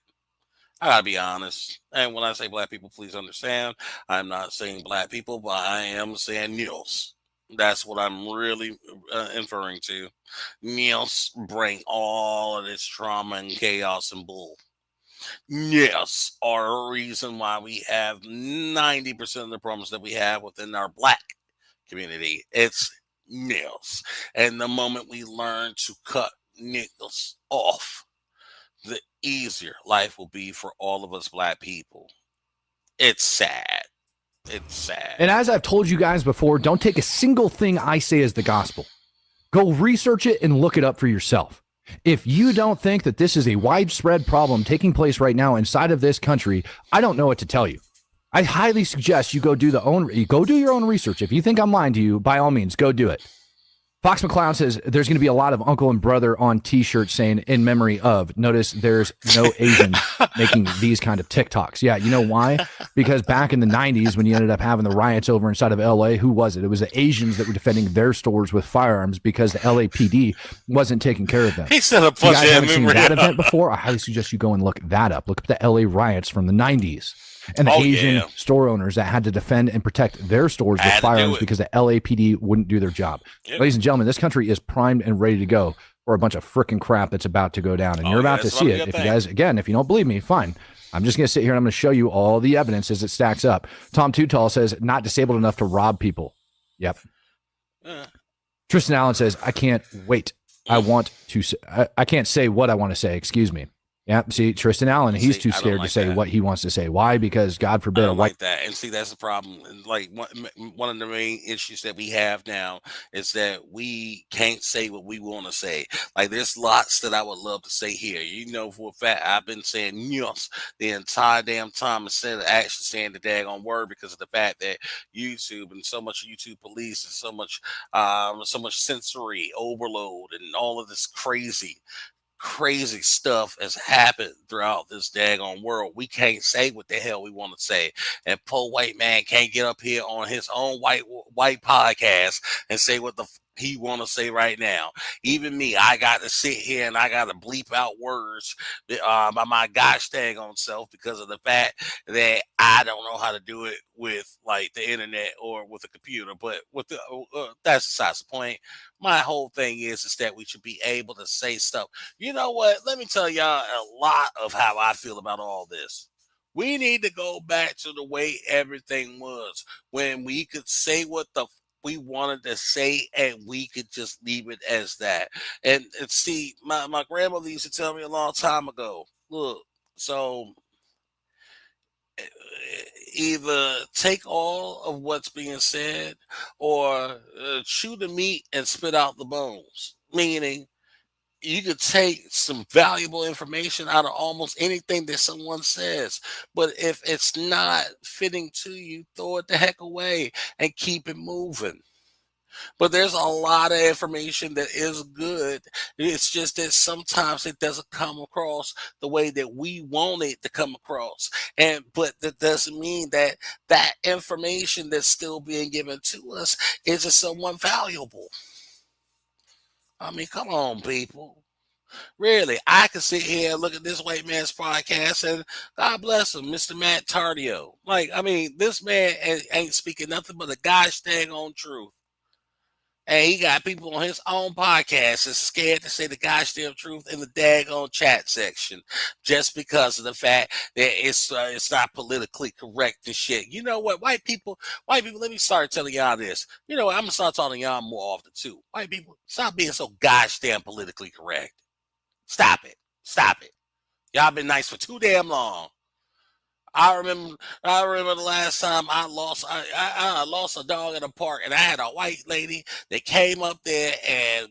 I gotta be honest. And when I say black people, please understand, I'm not saying black people, but I am saying Neos. That's what I'm really inferring to. Neos bring all of this trauma and chaos and bull. Yes, are a reason why we have 90% of the problems that we have within our black community. It's Neos. And the moment we learn to cut Neos off, the easier life will be for all of us black people. It's sad. It's sad. And as I've told you guys before, don't take a single thing I say as the gospel. Go research it and look it up for yourself. If you don't think that this is a widespread problem taking place right now inside of this country, I don't know what to tell you. I highly suggest you go do your own research. If you think I'm lying to you, by all means, go do it. Fox McCloud says there's going to be a lot of uncle and brother on T-shirts saying in memory of. Notice there's no Asian making these kind of TikToks. Yeah, you know why? Because back in the 90s when you ended up having the riots over inside of LA, who was it? It was the Asians that were defending their stores with firearms because the LAPD wasn't taking care of them. He said a bunch you guys haven't of seen that event before? I highly suggest you go and look that up. Look up the LA riots from the 90s. And the Asian store owners that had to defend and protect their stores with firearms because the LAPD wouldn't do their job. Yep. Ladies and gentlemen, this country is primed and ready to go for a bunch of freaking crap that's about to go down. And you're about to see it. If you guys, again, if you don't believe me, fine. I'm just going to sit here and I'm going to show you all the evidence as it stacks up. Tom Tootal says, not disabled enough to rob people. Yep. Tristan Allen says, I can't wait. I can't say what I want to say. Excuse me. Yeah, see, Tristan Allen, he's too scared to say what he wants to say. Why? Because God forbid. I don't like that. And see, that's the problem. Like one of the main issues that we have now is that we can't say what we want to say. Like there's lots that I would love to say here. You know, for a fact, I've been saying yes the entire damn time instead of actually saying the daggone word because of the fact that YouTube and so much YouTube police and so much sensory overload and all of this crazy stuff has happened throughout this daggone world. We can't say what the hell we want to say. And poor white man can't get up here on his own white podcast and say what the he want to say right now. Even me, I got to sit here and I got to bleep out words by my gosh dang on self because of the fact that I don't know how to do it with like the internet or with a computer. But with the that's besides the point. My whole thing is that we should be able to say stuff. You know what? Let me tell y'all a lot of how I feel about all this. We need to go back to the way everything was when we could say what the we wanted to say and we could just leave it as that. And see, my grandmother used to tell me a long time ago, look, so either take all of what's being said or chew the meat and spit out the bones. Meaning, you could take some valuable information out of almost anything that someone says, but if it's not fitting to you, throw it the heck away and keep it moving. But there's a lot of information that is good. It's just that sometimes it doesn't come across the way that we want it to come across. But that doesn't mean that that information that's still being given to us isn't somewhat valuable. I mean, come on, people. Really, I could sit here and look at this white man's podcast and God bless him, Mr. Matt Tardio. Like, I mean, this man ain't speaking nothing but the gosh dang on truth. And he got people on his own podcast that's scared to say the gosh damn truth in the daggone chat section just because of the fact that it's not politically correct and shit. You know what? White people, let me start telling y'all this. You know what? I'm going to start telling y'all more often too. White people, stop being so gosh damn politically correct. Stop it. Stop it. Y'all been nice for too damn long. I remember the last time I lost a dog in a park, and I had a white lady that came up there and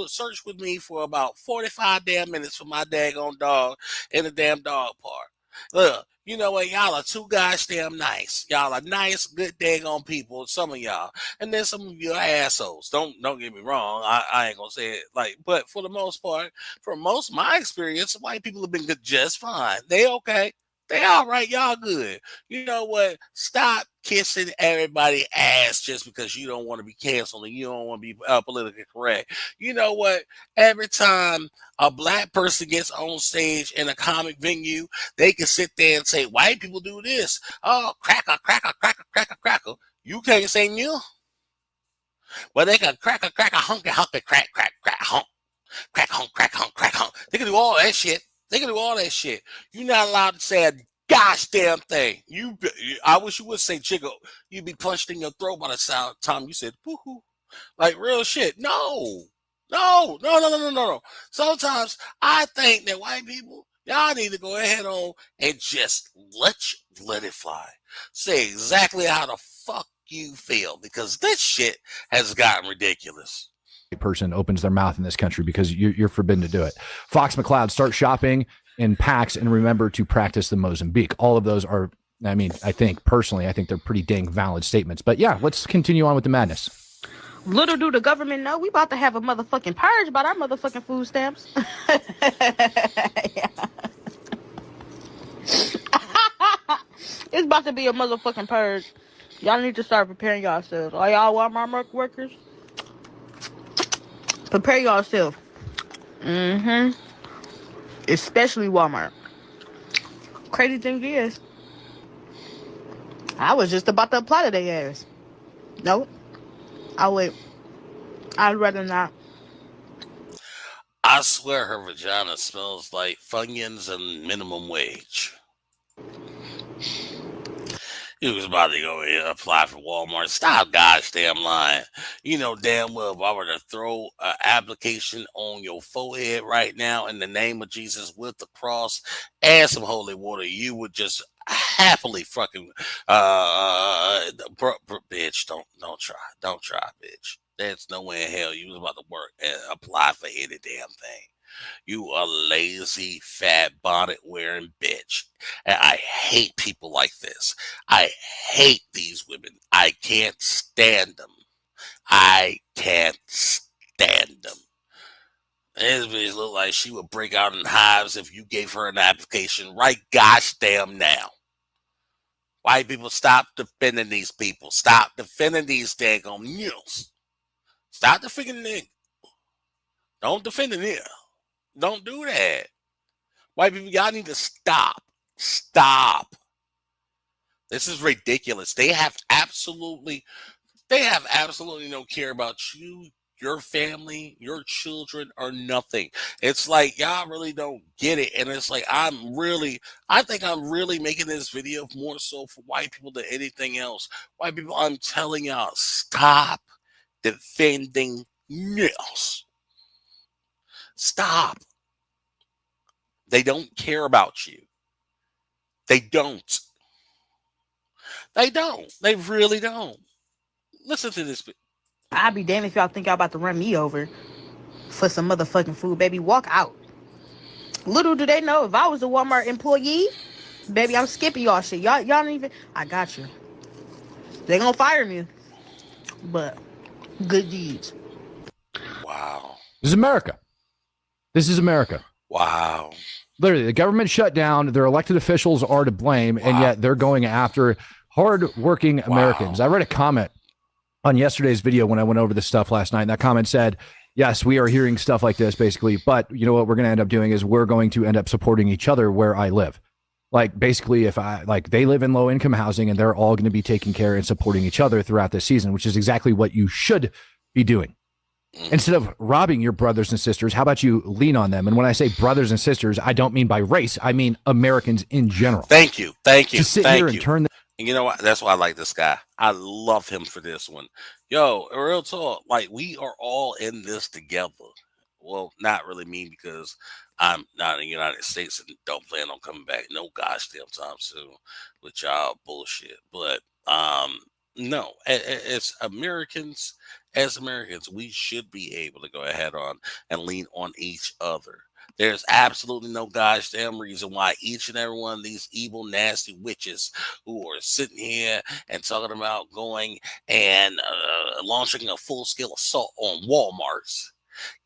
searched with me for about 45 damn minutes for my daggone dog in the damn dog park. Look, you know what? Y'all are too gosh damn nice. Y'all are nice, good daggone people. Some of y'all, and then some of you are assholes. Don't get me wrong. I ain't gonna say it but for the most part, for most of my experience, white people have been good just fine. They okay. They all right, y'all good. You know what? Stop kissing everybody's ass just because you don't want to be canceled and you don't want to be politically correct. You know what? Every time a black person gets on stage in a comic venue, they can sit there and say, white people do this. Oh, cracker, cracker, cracker, cracker, cracker. You can't say new. Well, they can cracker, cracker, hunky, hunky, crack, crack, crack, honk. Crack, honk, crack, honk, crack, honk. They can do all that shit. They can do all that shit. You're not allowed to say a gosh damn thing. I wish you would say jiggle. You'd be punched in your throat by the time you said woohoo. Like real shit. No. No. No, no, no, no, no, no. Sometimes I think that white people, y'all need to go ahead on and just let it fly. Say exactly how the fuck you feel because this shit has gotten ridiculous. Person opens their mouth in this country because you're forbidden to do it. Fox McCloud, start shopping in packs and remember to practice the Mozambique. All of those are, I mean, I think they're pretty dang valid statements. But yeah, let's continue on with the madness. Little do the government know, we about to have a motherfucking purge about our motherfucking food stamps. It's about to be a motherfucking purge. Y'all need to start preparing yourselves. All y'all Walmart workers, prepare yourself. Especially Walmart. Crazy thing is, I was just about to apply to their ass. Nope. I'll wait. I'd rather not. I swear her vagina smells like Funyuns and minimum wage. He was about to go and apply for Walmart. Stop gosh damn lying. You know damn well if I were to throw an application on your forehead right now in the name of Jesus with the cross and some holy water, you would just happily fucking bitch. Don't try, bitch. There's no way in hell you was about to work and apply for any damn thing. You a lazy, fat, bonnet-wearing bitch. And I hate people like this. I hate these women. I can't stand them. I can't stand them. This bitch look like she would break out in hives if you gave her an application right gosh damn now. White people, stop defending these people. Stop defending these daggone mules. Stop defending the nigga. Don't defend the nigga. Don't do that. White people, y'all need to stop. Stop. This is ridiculous. They have absolutely no care about you, your family, your children, or nothing. It's like y'all really don't get it. And it's like I think I'm really making this video more so for white people than anything else. White people, I'm telling y'all, stop defending niggas. Stop. They don't care about you. They don't. They don't. They really don't. Listen to this. I'd be damned if y'all think y'all about to run me over for some motherfucking food, baby. Walk out. Little do they know, if I was a Walmart employee, baby, I'm skipping y'all shit. Y'all don't even. I got you. They gonna fire me, but good deeds. Wow. This is America. This is America. Wow. Literally, the government shut down. Their elected officials are to blame, and yet they're going after hardworking Americans. I read a comment on yesterday's video when I went over this stuff last night, and that comment said, yes, we are hearing stuff like this, basically, but you know what we're going to end up doing is we're going to end up supporting each other where I live. Like, basically, if they live in low-income housing, and they're all going to be taking care and supporting each other throughout this season, which is exactly what you should be doing. Instead of robbing your brothers and sisters, how about you lean on them? And when I say brothers and sisters, I don't mean by race. I mean Americans in general. Thank you. Thank you. To sit here and turn and you know what? That's why I like this guy. I love him for this one. Yo, real talk. Like, we are all in this together. Well, not really me, because I'm not in the United States and don't plan on coming back no gosh damn time soon with y'all bullshit. But no, it's Americans. As Americans, we should be able to go ahead on and lean on each other. There's absolutely no gosh damn reason why each and every one of these evil, nasty witches who are sitting here and talking about going and launching a full-scale assault on Walmarts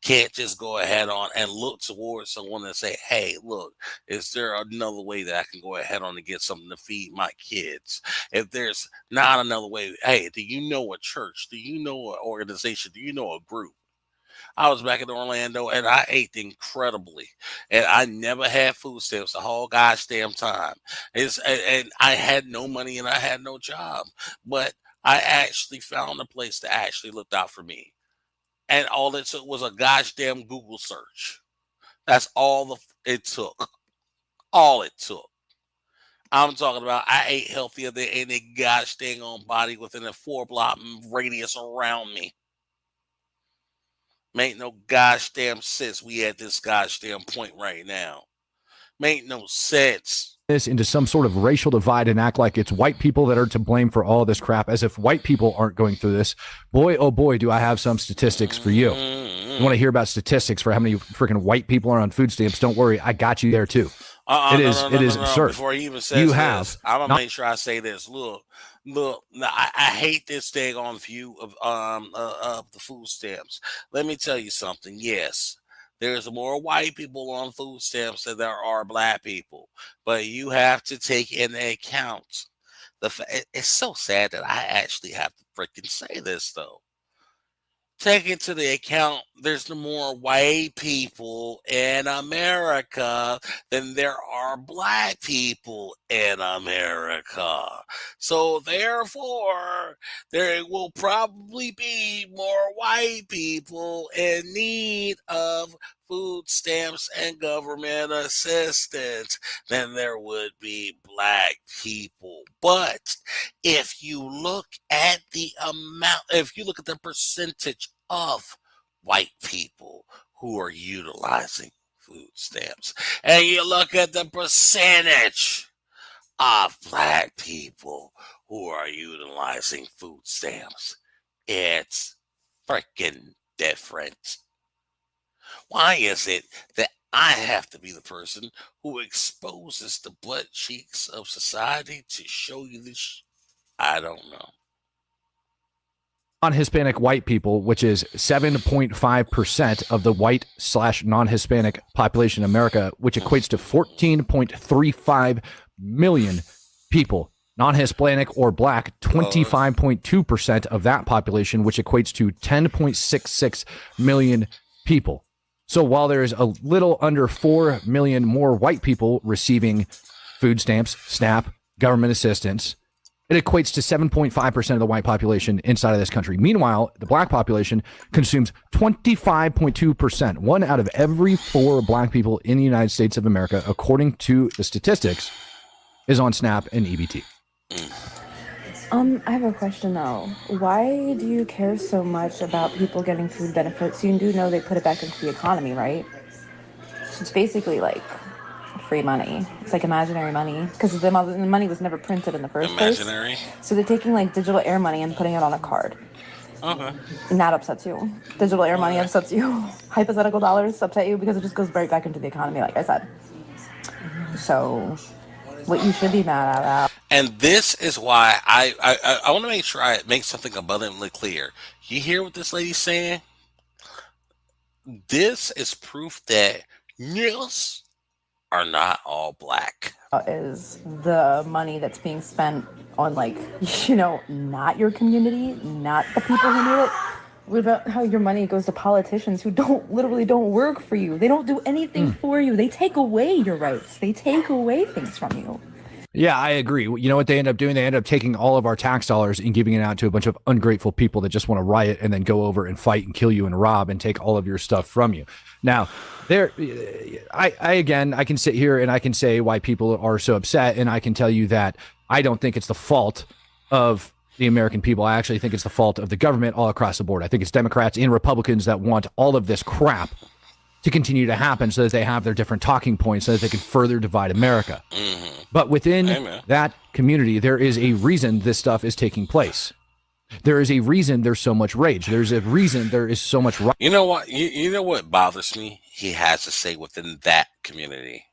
can't just go ahead on and look towards someone and say, hey, look, is there another way that I can go ahead on and get something to feed my kids? If there's not another way, hey, do you know a church? Do you know an organization? Do you know a group? I was back in Orlando and I ate incredibly, and I never had food stamps the whole gosh damn time. And I had no money and I had no job, but I actually found a place that actually looked out for me. And all it took was a gosh damn Google search. That's all it took. All it took. I'm talking about I ate healthier than any gosh dang on body within a 4-block radius around me. Make no gosh damn sense we at this gosh damn point right now. Make no sense. This into some sort of racial divide and act like it's white people that are to blame for all this crap, as if white people aren't going through this. Boy, oh boy, do I have some statistics for you. You want to hear about statistics for how many freaking white people are on food stamps? Don't worry, I got you there too. It is absurd. Before he even says this, I'm gonna make sure I say this. Look. I hate this thing on view of the food stamps. Let me tell you something. Yes, there's more white people on food stamps than there are black people, but you have to take into account it's so sad that I actually have to freaking say this though. Take into the account there's more white people in America than there are black people in America. So therefore, there will probably be more white people in need of food stamps and government assistance than there would be black people. But if you look at the amount, if you look at the percentage of white people who are utilizing food stamps, and you look at the percentage of black people who are utilizing food stamps, it's freaking different. Why is it that I have to be the person who exposes the butt cheeks of society to show you this? I don't know. Non-Hispanic white people, which is 7.5% of the white/non-Hispanic population in America, which equates to 14.35 million people Non-Hispanic or Black, 25.2% of that population, which equates to 10.66 million people. So while there's a little under 4 million more white people receiving food stamps, SNAP, government assistance, it equates to 7.5% of the white population inside of this country. Meanwhile, the black population consumes 25.2%. 1 out of every 4 black people in the United States of America, according to the statistics, is on SNAP and EBT. I have a question though. Why do you care so much about people getting food benefits? You do know they put it back into the economy, right? So it's basically like free money. It's like imaginary money because the money was never printed in the first place. So they're taking like digital air money and putting it on a card. Okay. And that upsets you. Digital air money upsets you. Hypothetical dollars upset you because it just goes right back into the economy, like I said. So what you should be mad about. And this is why I want to make sure I make something abundantly clear. You hear what this lady's saying? This is proof that niggas are not all black. Is the money that's being spent on, like, you know, not your community, not the people who need it. What about how your money goes to politicians who literally don't work for you? They don't do anything for you. They take away your rights. They take away things from you. Yeah, I agree. You know what they end up doing? They end up taking all of our tax dollars and giving it out to a bunch of ungrateful people that just want to riot and then go over and fight and kill you and rob and take all of your stuff from you. Now, I can sit here and I can say why people are so upset, and I can tell you that I don't think it's the fault of the American people. I actually think it's the fault of the government all across the board. I think it's Democrats and Republicans that want all of this crap to continue to happen so that they have their different talking points so that they can further divide America. But within that community, there is a reason this stuff is taking place. There is a reason there's so much rage. There's a reason there is so much. You know what? You know what bothers me? He has to say within that community.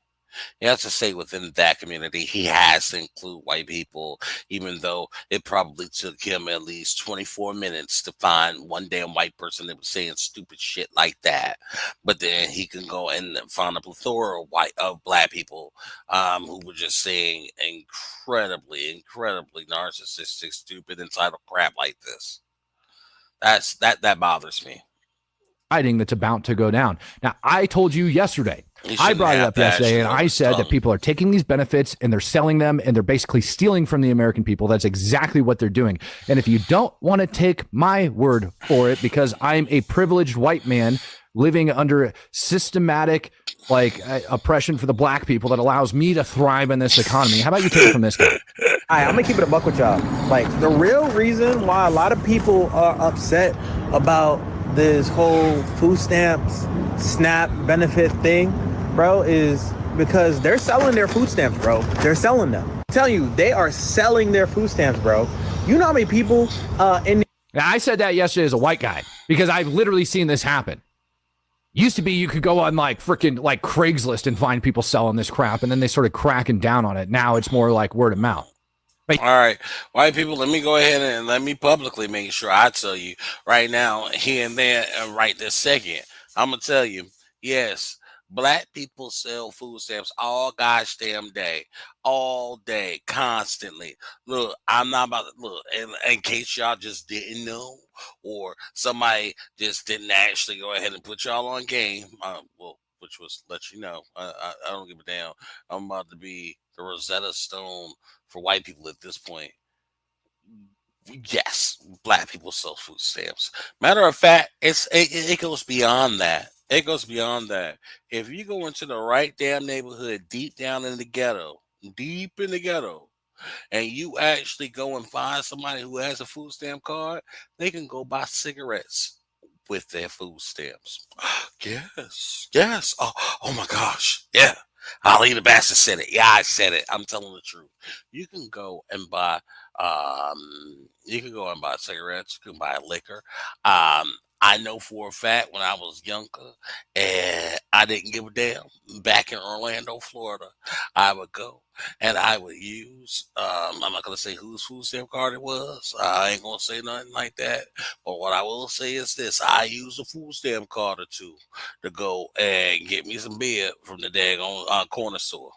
He has to say within that community. He has to include white people, even though it probably took him at least 24 minutes to find one damn white person that was saying stupid shit like that. But then he can go and find a plethora of black people who were just saying incredibly narcissistic, stupid, entitled crap like this. That bothers me. That's about to go down. Now, I told you yesterday, I brought it up yesterday, and I said that people are taking these benefits and they're selling them and they're basically stealing from the American people. That's exactly what they're doing. And if you don't want to take my word for it, because I'm a privileged white man living under systematic oppression for the black people that allows me to thrive in this economy, how about you take it from this guy? I'm gonna keep it a buck with y'all. Like, the real reason why a lot of people are upset about this whole food stamps, SNAP benefit thing, bro, is because they're selling their food stamps, bro. They're selling them. I'm telling you, they are selling their food stamps, bro. You know how many people I said that yesterday as a white guy because I've literally seen this happen. Used to be you could go on freaking Craigslist and find people selling this crap, and then they started cracking down on it. Now it's more like word of mouth. All right, white people, let me go ahead and let me publicly make sure I tell you right now, here and there, and right this second. I'm going to tell you, yes, black people sell food stamps all gosh damn day, all day, constantly. Look, I'm not about to look, in case y'all just didn't know, or somebody just didn't actually go ahead and put y'all on game, which was let you know, I don't give a damn. I'm about to be the Rosetta Stone for white people at this point. Yes, black people sell food stamps. Matter of fact, it goes beyond that. It goes beyond that. If you go into the right damn neighborhood, deep down in the ghetto, and you actually go and find somebody who has a food stamp card, they can go buy cigarettes with their food stamps. Yes. Oh my gosh. Yeah. Ali the Bastard said it. Yeah, I said it. I'm telling the truth. You can go and buy cigarettes, you can buy liquor. I know for a fact when I was younger and I didn't give a damn, back in Orlando, Florida, I would go and I would use, I'm not going to say whose food stamp card it was. I ain't going to say nothing like that. But what I will say is this: I use a food stamp card or two to go and get me some beer from the daggone corner store.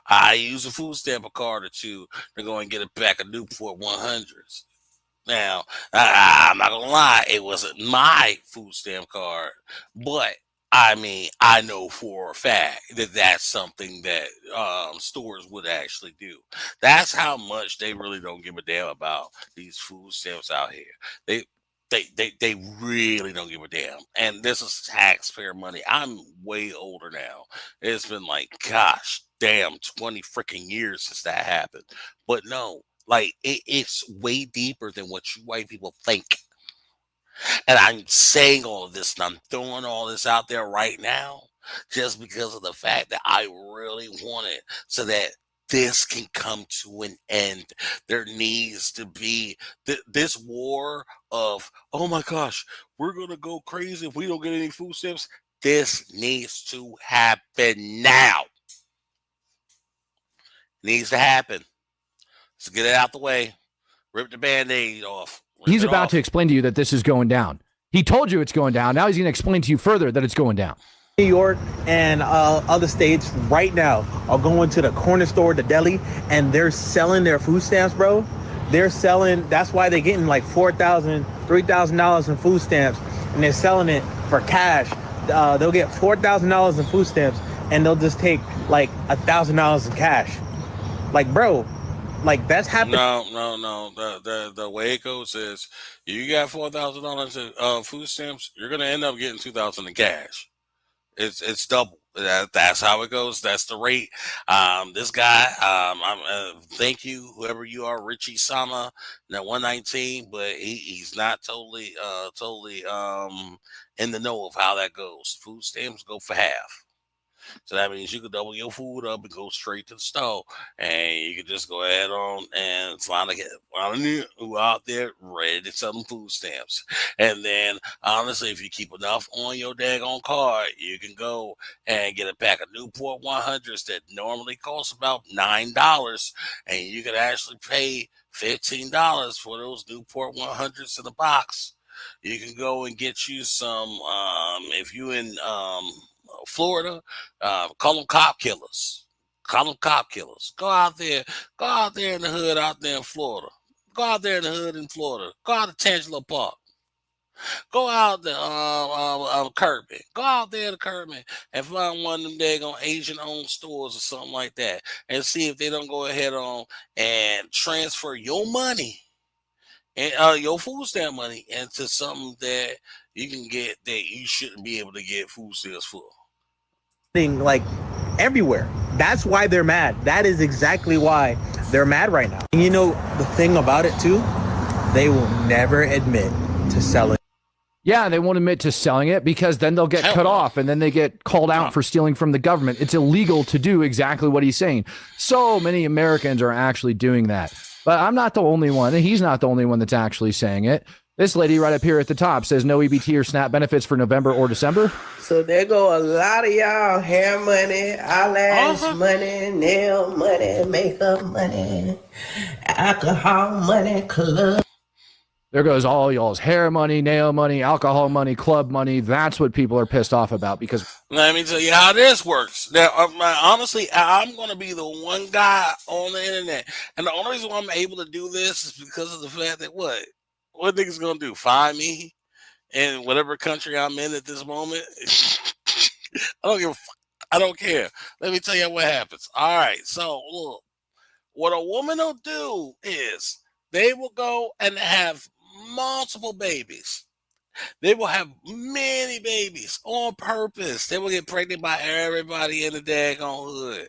I use a food stamp card or two to go and get a pack of Newport 100s. Now, I'm not gonna lie, it wasn't my food stamp card, but I mean, I know for a fact that that's something that stores would actually do. That's how much they really don't give a damn about these food stamps out here. They they really don't give a damn. And this is taxpayer money. I'm way older now. It's been like, gosh, damn, 20 freaking years since that happened. But no, like it's way deeper than what you white people think. And I'm saying all of this and I'm throwing all this out there right now just because of the fact that I really want it so that this can come to an end. There needs to be this war of, oh my gosh, we're going to go crazy if we don't get any food stamps. This needs to happen now. Needs to happen. Let's get it out the way. Rip the Band-Aid off. He's about to explain to you that this is going down. He told you it's going down. Now he's going to explain to you further that it's going down. New York and other states right now are going to the corner store, the deli, and they're selling their food stamps, bro. They're selling, that's why they're getting like $4,000, $3,000 in food stamps, and they're selling it for cash. They'll get $4,000 in food stamps, and they'll just take like $1,000 in cash. Like, bro, like that's happening. No. The way it goes is you got $4,000 in food stamps, you're gonna end up getting $2,000 in cash. It's double. That's how it goes. That's the rate. This guy, thank you, whoever you are, Richie Sama, that 119, but he's not totally in the know of how that goes. Food stamps go for half. So that means you could double your food up and go straight to the store, and you could just go ahead on and find a who out there ready to sell them food stamps. And then, honestly, if you keep enough on your daggone card, you can go and get a pack of Newport 100s that normally costs about $9, and you could actually pay $15 for those Newport 100s in a box. You can go and get you some, if you in Florida, call them cop killers. Call them cop killers. Go out there in the hood out there in Florida. Go out there in the hood in Florida. Go out to Tangelo Park. Go out to Kirby. Go out there to Kirby and find one of them daggone Asian-owned stores or something like that, and see if they don't go ahead on and transfer your money and your food stamp money into something that you can get that you shouldn't be able to get food stamps for. Like everywhere. That's why they're mad. That is exactly why they're mad right now. And you know the thing about it too, they will never admit to selling. Yeah, they won't admit to selling it because then they'll get cut off and then they get called out for stealing from the government. It's illegal to do exactly what he's saying. So many Americans are actually doing that. But I'm not the only one, and he's not the only one that's actually saying it. This lady right up here at the top says no EBT or SNAP benefits for November or December. So there go a lot of y'all hair money, eyelash money, nail money, makeup money, alcohol money, club. There goes all y'all's hair money, nail money, alcohol money, club money. That's what people are pissed off about because. Let me tell you how this works. Now, honestly, I'm going to be the one guy on the internet. And the only reason why I'm able to do this is because of the fact that what niggas going to do? Find me in whatever country I'm in at this moment? I don't give a fuck. I don't care. Let me tell you what happens. All right. So, look, what a woman will do is they will go and have multiple babies. They will have many babies on purpose. They will get pregnant by everybody in the daggone hood.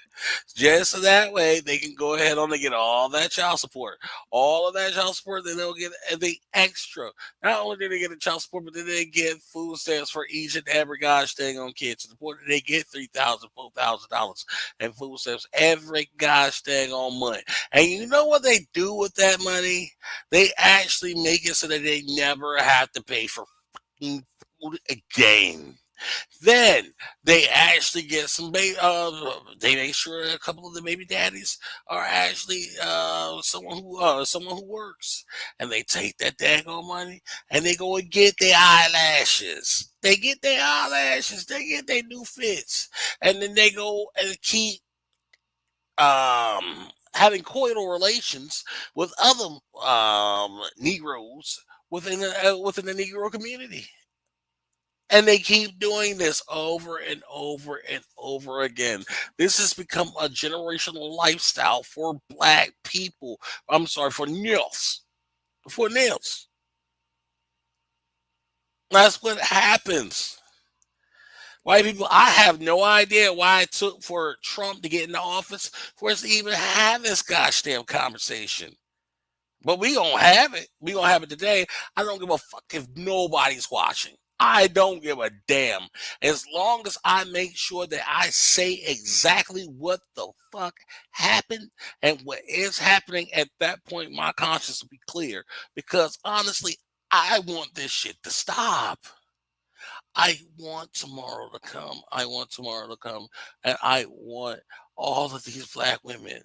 Just so that way they can go ahead on and get all that child support. All of that child support, then they'll get the extra. Not only do they get a child support, but then they get food stamps for each and every gosh dang on kid. To the point that they get $3,000, $4,000 in food stamps every gosh dang on month. And you know what they do with that money? They actually make it so that they never have to pay for food again. Then they actually get some they make sure a couple of the baby daddies are actually someone who works, and they take that daggone money and they go and get their eyelashes. They get their eyelashes. They get their new fits, and then they go and keep having coital relations with other Negroes within the Negro community. And they keep doing this over and over and over again. This has become a generational lifestyle for black people. I'm sorry, for Nils. For Nils. That's what happens. White people, I have no idea why it took for Trump to get in the office for us to even have this gosh damn conversation. But we gonna have it. We gonna have it today. I don't give a fuck if nobody's watching. I don't give a damn. As long as I make sure that I say exactly what the fuck happened and what is happening at that point, my conscience will be clear. Because honestly, I want this shit to stop. I want tomorrow to come. I want tomorrow to come. And I want all of these black women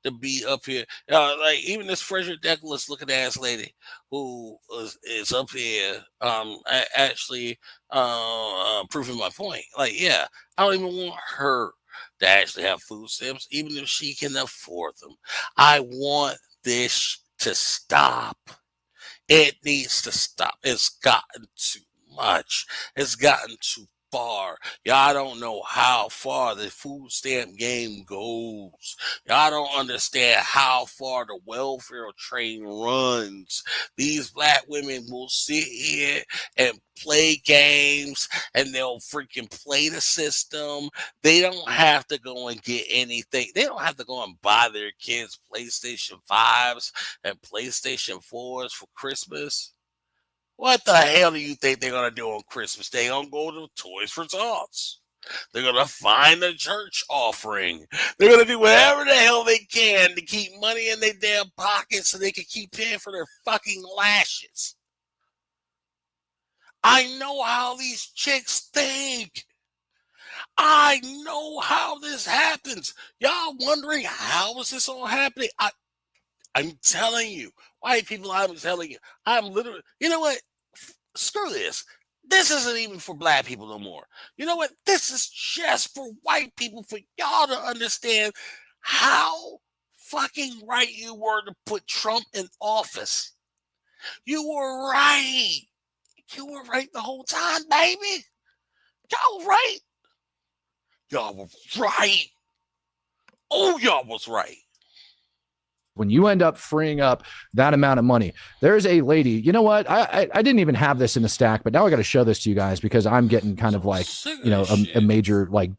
to be up here. Like even this Frederick Douglass looking ass lady who is up here actually proving my point. Like, yeah, I don't even want her to actually have food stamps, even if she can afford them. I want this to stop. It needs to stop. It's gotten too much. It's gotten too far. Y'all don't know how far the food stamp game goes. Y'all don't understand how far the welfare train runs. These black women will sit here and play games and they'll freaking play the system. They don't have to go and get anything. They don't have to go and buy their kids PlayStation 5s and PlayStation 4s for Christmas. What the hell do you think they're going to do on Christmas? They're going to go to Toys for Tots. They're going to find a church offering. They're going to do whatever the hell they can to keep money in their damn pockets so they can keep paying for their fucking lashes. I know how these chicks think. I know how this happens. Y'all wondering how is this all happening? I'm telling you, white people, I'm telling you, I'm literally, you know what? Screw this. This isn't even for black people no more. You know what? This is just for white people, for y'all to understand how fucking right you were to put Trump in office. You were right. You were right the whole time, baby. Y'all were right. Y'all were right. Oh, y'all was right. When you end up freeing up that amount of money, there's a lady, you know what? I didn't even have this in the stack, but now I got to show this to you guys because I'm getting kind of like, you know, a major like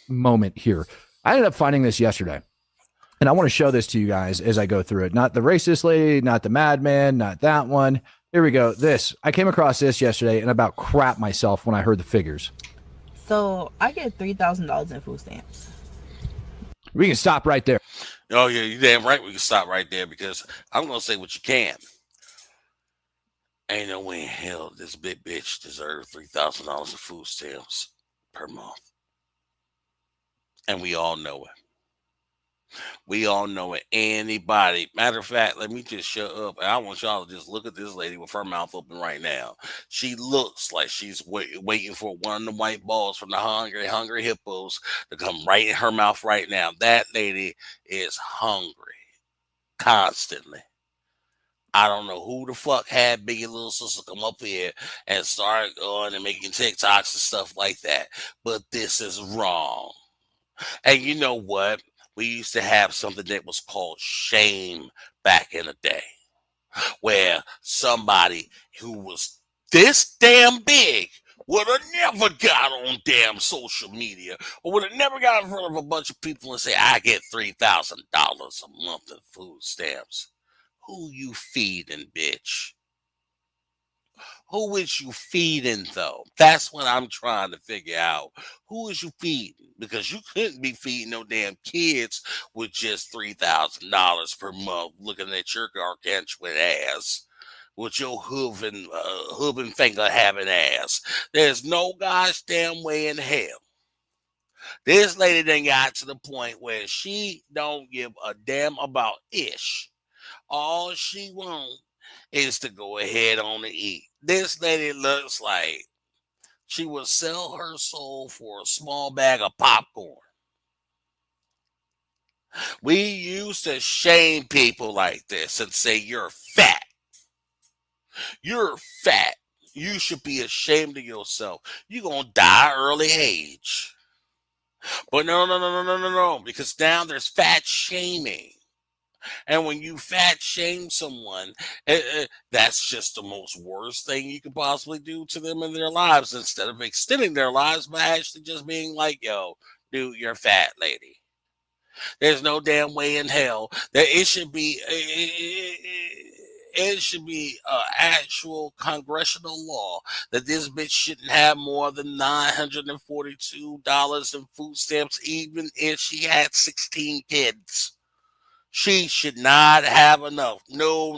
moment here. I ended up finding this yesterday and I want to show this to you guys as I go through it. Not the racist lady, not the madman, not that one. Here we go. This, I came across this yesterday and about crap myself when I heard the figures. So I get $3,000 in food stamps. We can stop right there. Oh, yeah, you damn right we can stop right there because I'm going to say what you can. Ain't no way in hell this big bitch deserves $3,000 of food stamps per month. And we all know it. We all know it. Anybody. Matter of fact, let me just shut up. And I want y'all to just look at this lady with her mouth open right now. She looks like she's waiting for one of the white balls from the hungry hippos to come right in her mouth right now. That lady is hungry constantly. I don't know who the fuck had Biggie Little Sister come up here and start going and making TikToks and stuff like that. But this is wrong. And you know what? We used to have something that was called shame back in the day, where somebody who was this damn big would have never got on damn social media or would have never got in front of a bunch of people and say, I get $3,000 a month in food stamps. Who you feeding, bitch? Who is you feeding, though? That's what I'm trying to figure out. Who is you feeding? Because you couldn't be feeding no damn kids with just $3,000 per month looking at your gargantuan ass with your hooven finger having ass. There's no gosh damn way in hell. This lady done got to the point where she don't give a damn about ish. All she wants is to go ahead on and eat. This lady looks like she would sell her soul for a small bag of popcorn. We used to shame people like this and say, you're fat. You're fat. You should be ashamed of yourself. You're going to die early age. But no, because now there's fat shaming. And when you fat shame someone, that's just the most worst thing you could possibly do to them in their lives, instead of extending their lives by actually just being like, yo, dude, you're fat, lady. There's no damn way in hell that it should be. It should be actual congressional law that this bitch shouldn't have more than $942 in food stamps, even if she had 16 kids. She should not have enough. No.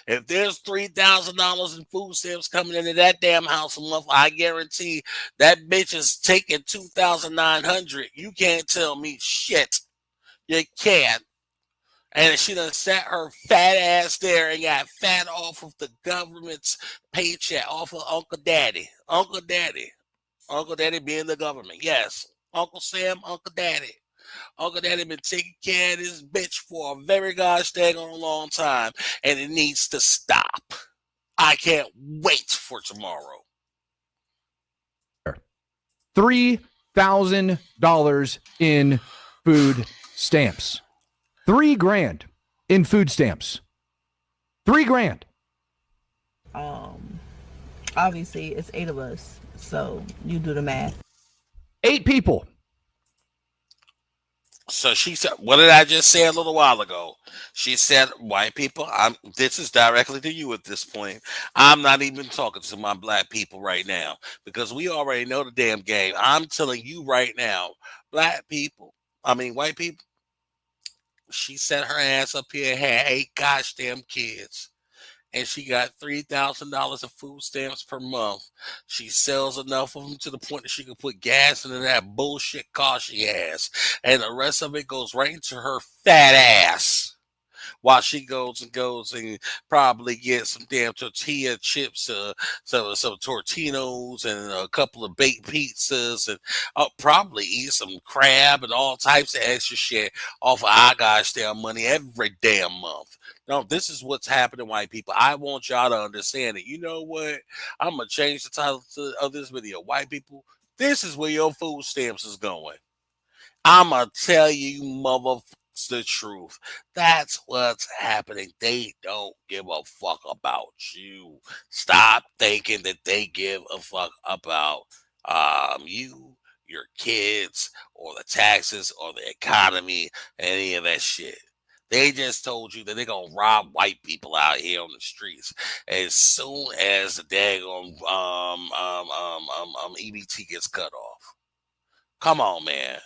If there's $3,000 in food stamps coming into that damn house a month, I guarantee that bitch is taking $2,900. You can't tell me shit. You can't. And she done sat her fat ass there and got fat off of the government's paycheck, off of Uncle Daddy. Uncle Daddy being the government. Yes. Uncle Sam, Uncle Daddy. Uncle Daddy been taking care of this bitch for a very gosh dang on a long time, and it needs to stop. I can't wait for tomorrow. $3,000 in food stamps. $3,000 in food stamps. $3,000. Obviously it's 8 of us, so you do the math. 8 people. So she said, what did I just say a little while ago? She said, white people, this is directly to you at this point. I'm not even talking to my black people right now, because we already know the damn game. I'm telling you right now, white people, she set her ass up here and had 8 gosh damn kids. And she got $3,000 of food stamps per month. She sells enough of them to the point that she can put gas into that bullshit car she has. And the rest of it goes right into her fat ass. While she goes and probably gets some damn tortilla chips, some Tortinos, and a couple of baked pizzas, and probably eat some crab and all types of extra shit off of our gosh damn money every damn month. No, this is what's happening, white people. I want y'all to understand it. You know what? I'm going to change the title of this video. White people, this is where your food stamps is going. I'm going to tell you motherfuckers the truth. That's what's happening. They don't give a fuck about you. Stop thinking that they give a fuck about you, your kids, or the taxes, or the economy, any of that shit. They just told you that they're gonna rob white people out here on the streets as soon as the daggone EBT gets cut off. Come on, man.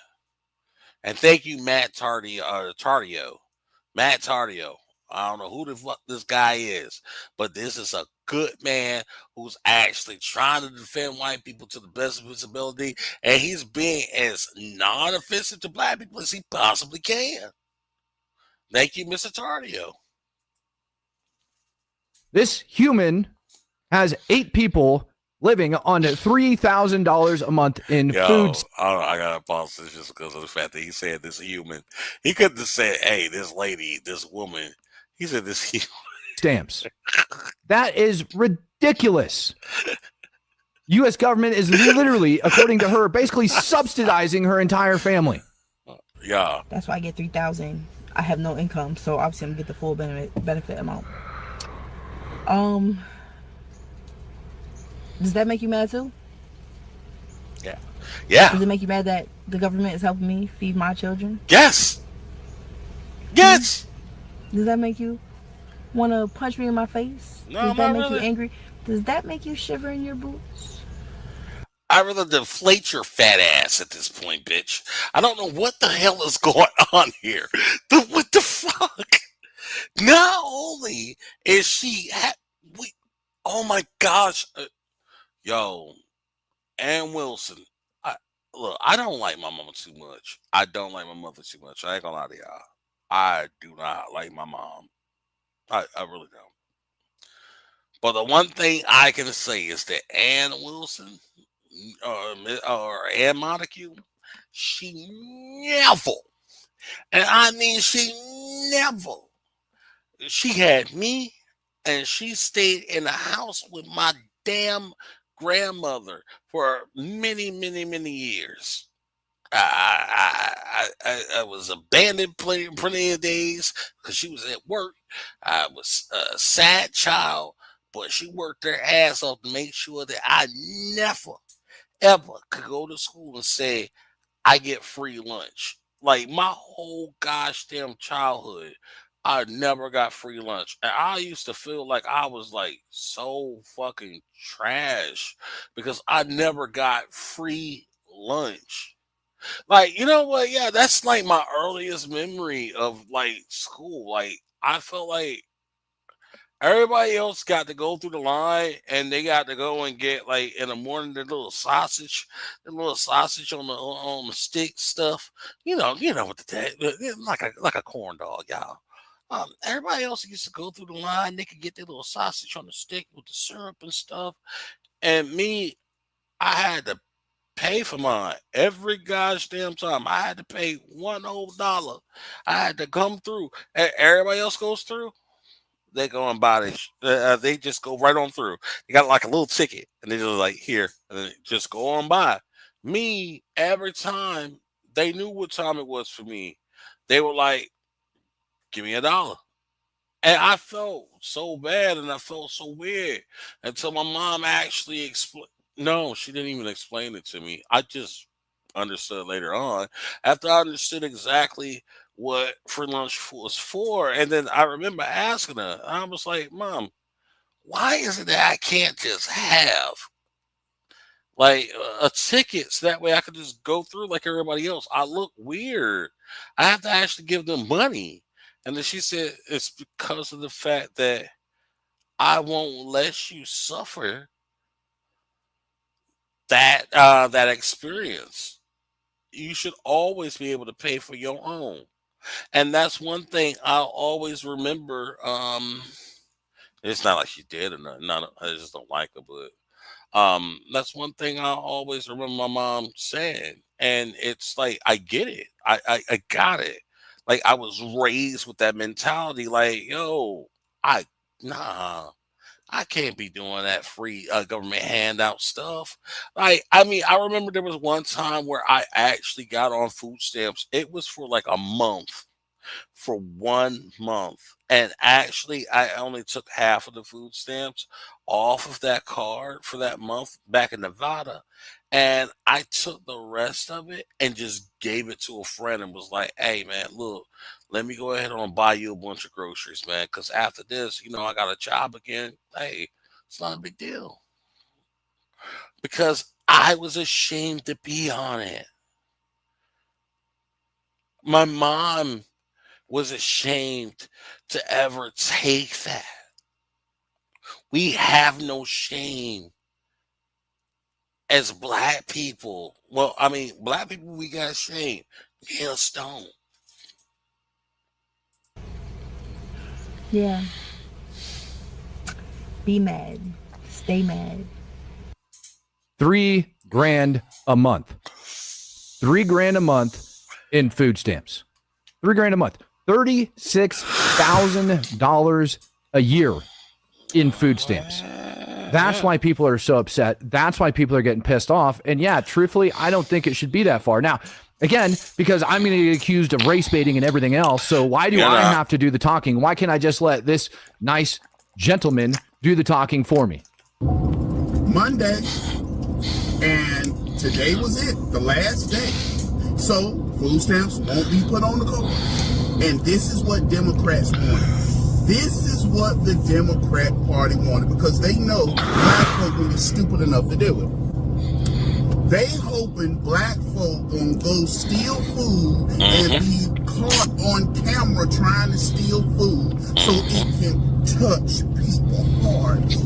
And thank you, Matt Tardio. Matt Tardio. I don't know who the fuck this guy is, but this is a good man who's actually trying to defend white people to the best of his ability, and he's being as non-offensive to black people as he possibly can. Thank you, Mr. Tardio. This human has 8 people living on $3,000 a month in food. I gotta pause this just because of the fact that he said this human. He couldn't have said, hey, this lady, this woman. He said this human. Stamps. That is ridiculous. U.S. government is literally, according to her, basically subsidizing her entire family. Yeah. That's why I get $3,000. I have no income, so obviously I'm gonna get the full benefit amount. Does that make you mad too? Yeah. Yeah. Does it make you mad that the government is helping me feed my children? Yes. Yes. Does that make you want to punch me in my face? No, Does that make really. you angry? Does that make you shiver in your boots? I'd rather deflate your fat ass at this point, bitch. I don't know what the hell is going on here. What the fuck? Not only is she... oh my gosh. Yo, Ann Wilson. Look, I don't like my mama too much. I don't like my mother too much. I ain't gonna lie to y'all. I do not like my mom. I really don't. But the one thing I can say is that Ann Wilson or Ann Montague, she And I mean, she had me and she stayed in the house with my damn grandmother for many, many, many years. I was abandoned plenty of days because she was at work. I was a sad child, but she worked her ass off to make sure that I never, ever could go to school and say, I get free lunch. Like my whole gosh damn childhood, I never got free lunch. And I used to feel like I was like so fucking trash because I never got free lunch. Like, you know what? Yeah, that's like my earliest memory of like school. Like, I felt like everybody else got to go through the line and they got to go and get like in the morning the little sausage on the stick stuff. You know what like a corn dog, y'all. Everybody else used to go through the line. They could get their little sausage on the stick with the syrup and stuff. And me, I had to pay for mine every gosh damn time. I had to pay $1 I had to come through. Everybody else goes through. They go and buy this. They just go right on through. They got like a little ticket, and they just like here, and then just go on by. Me, every time they knew what time it was for me, they were like, "Give me $1." And I felt so bad and I felt so weird until my mom actually explained. No, she didn't even explain it to me. I just understood later on after I understood exactly what free lunch was for. And then I remember asking her, I was like, Mom, why is it that I can't just have like a ticket so that way I could just go through like everybody else? I look weird. I have to actually give them money. And then she said, it's because of the fact that I won't let you suffer that experience. You should always be able to pay for your own. And that's one thing I'll always remember. It's not like she did or nothing. Not, I just don't like her, but that's one thing I'll always remember my mom saying. And it's like I get it. I got it. Like I was raised with that mentality. Like, yo, I nah. I can't be doing that free government handout stuff. Like, I mean, I remember there was one time where I actually got on food stamps. It was for like a month, for 1 month. And actually, I only took half of the food stamps off of that card for that month back in Nevada. And I took the rest of it and just gave it to a friend and was like, hey, man, look, let me go ahead and buy you a bunch of groceries, man. Because after this, I got a job again. Hey, it's not a big deal. Because I was ashamed to be on it. My mom was ashamed to ever take that. We have no shame as black people. Well, I mean, black people, we got shame. Gail Stone. Yeah. Be mad. Stay mad. $3,000 a month. $3,000 a month in food stamps. $3,000 a month. $36,000 a year in food stamps. That's why people are so upset. That's why people are getting pissed off. And yeah, truthfully, I don't think it should be that far. Now, again, because I'm going to get accused of race baiting and everything else. So why do I have to do the talking? Why can't I just let this nice gentleman do the talking for me? Monday, and today was it, the last day. So food stamps won't be put on the card. And this is what Democrats wanted. This is what the Democrat Party wanted because they know black folk will be stupid enough to do it. They hoping black folk gonna go steal food and be caught on camera trying to steal food so it can touch people's hearts.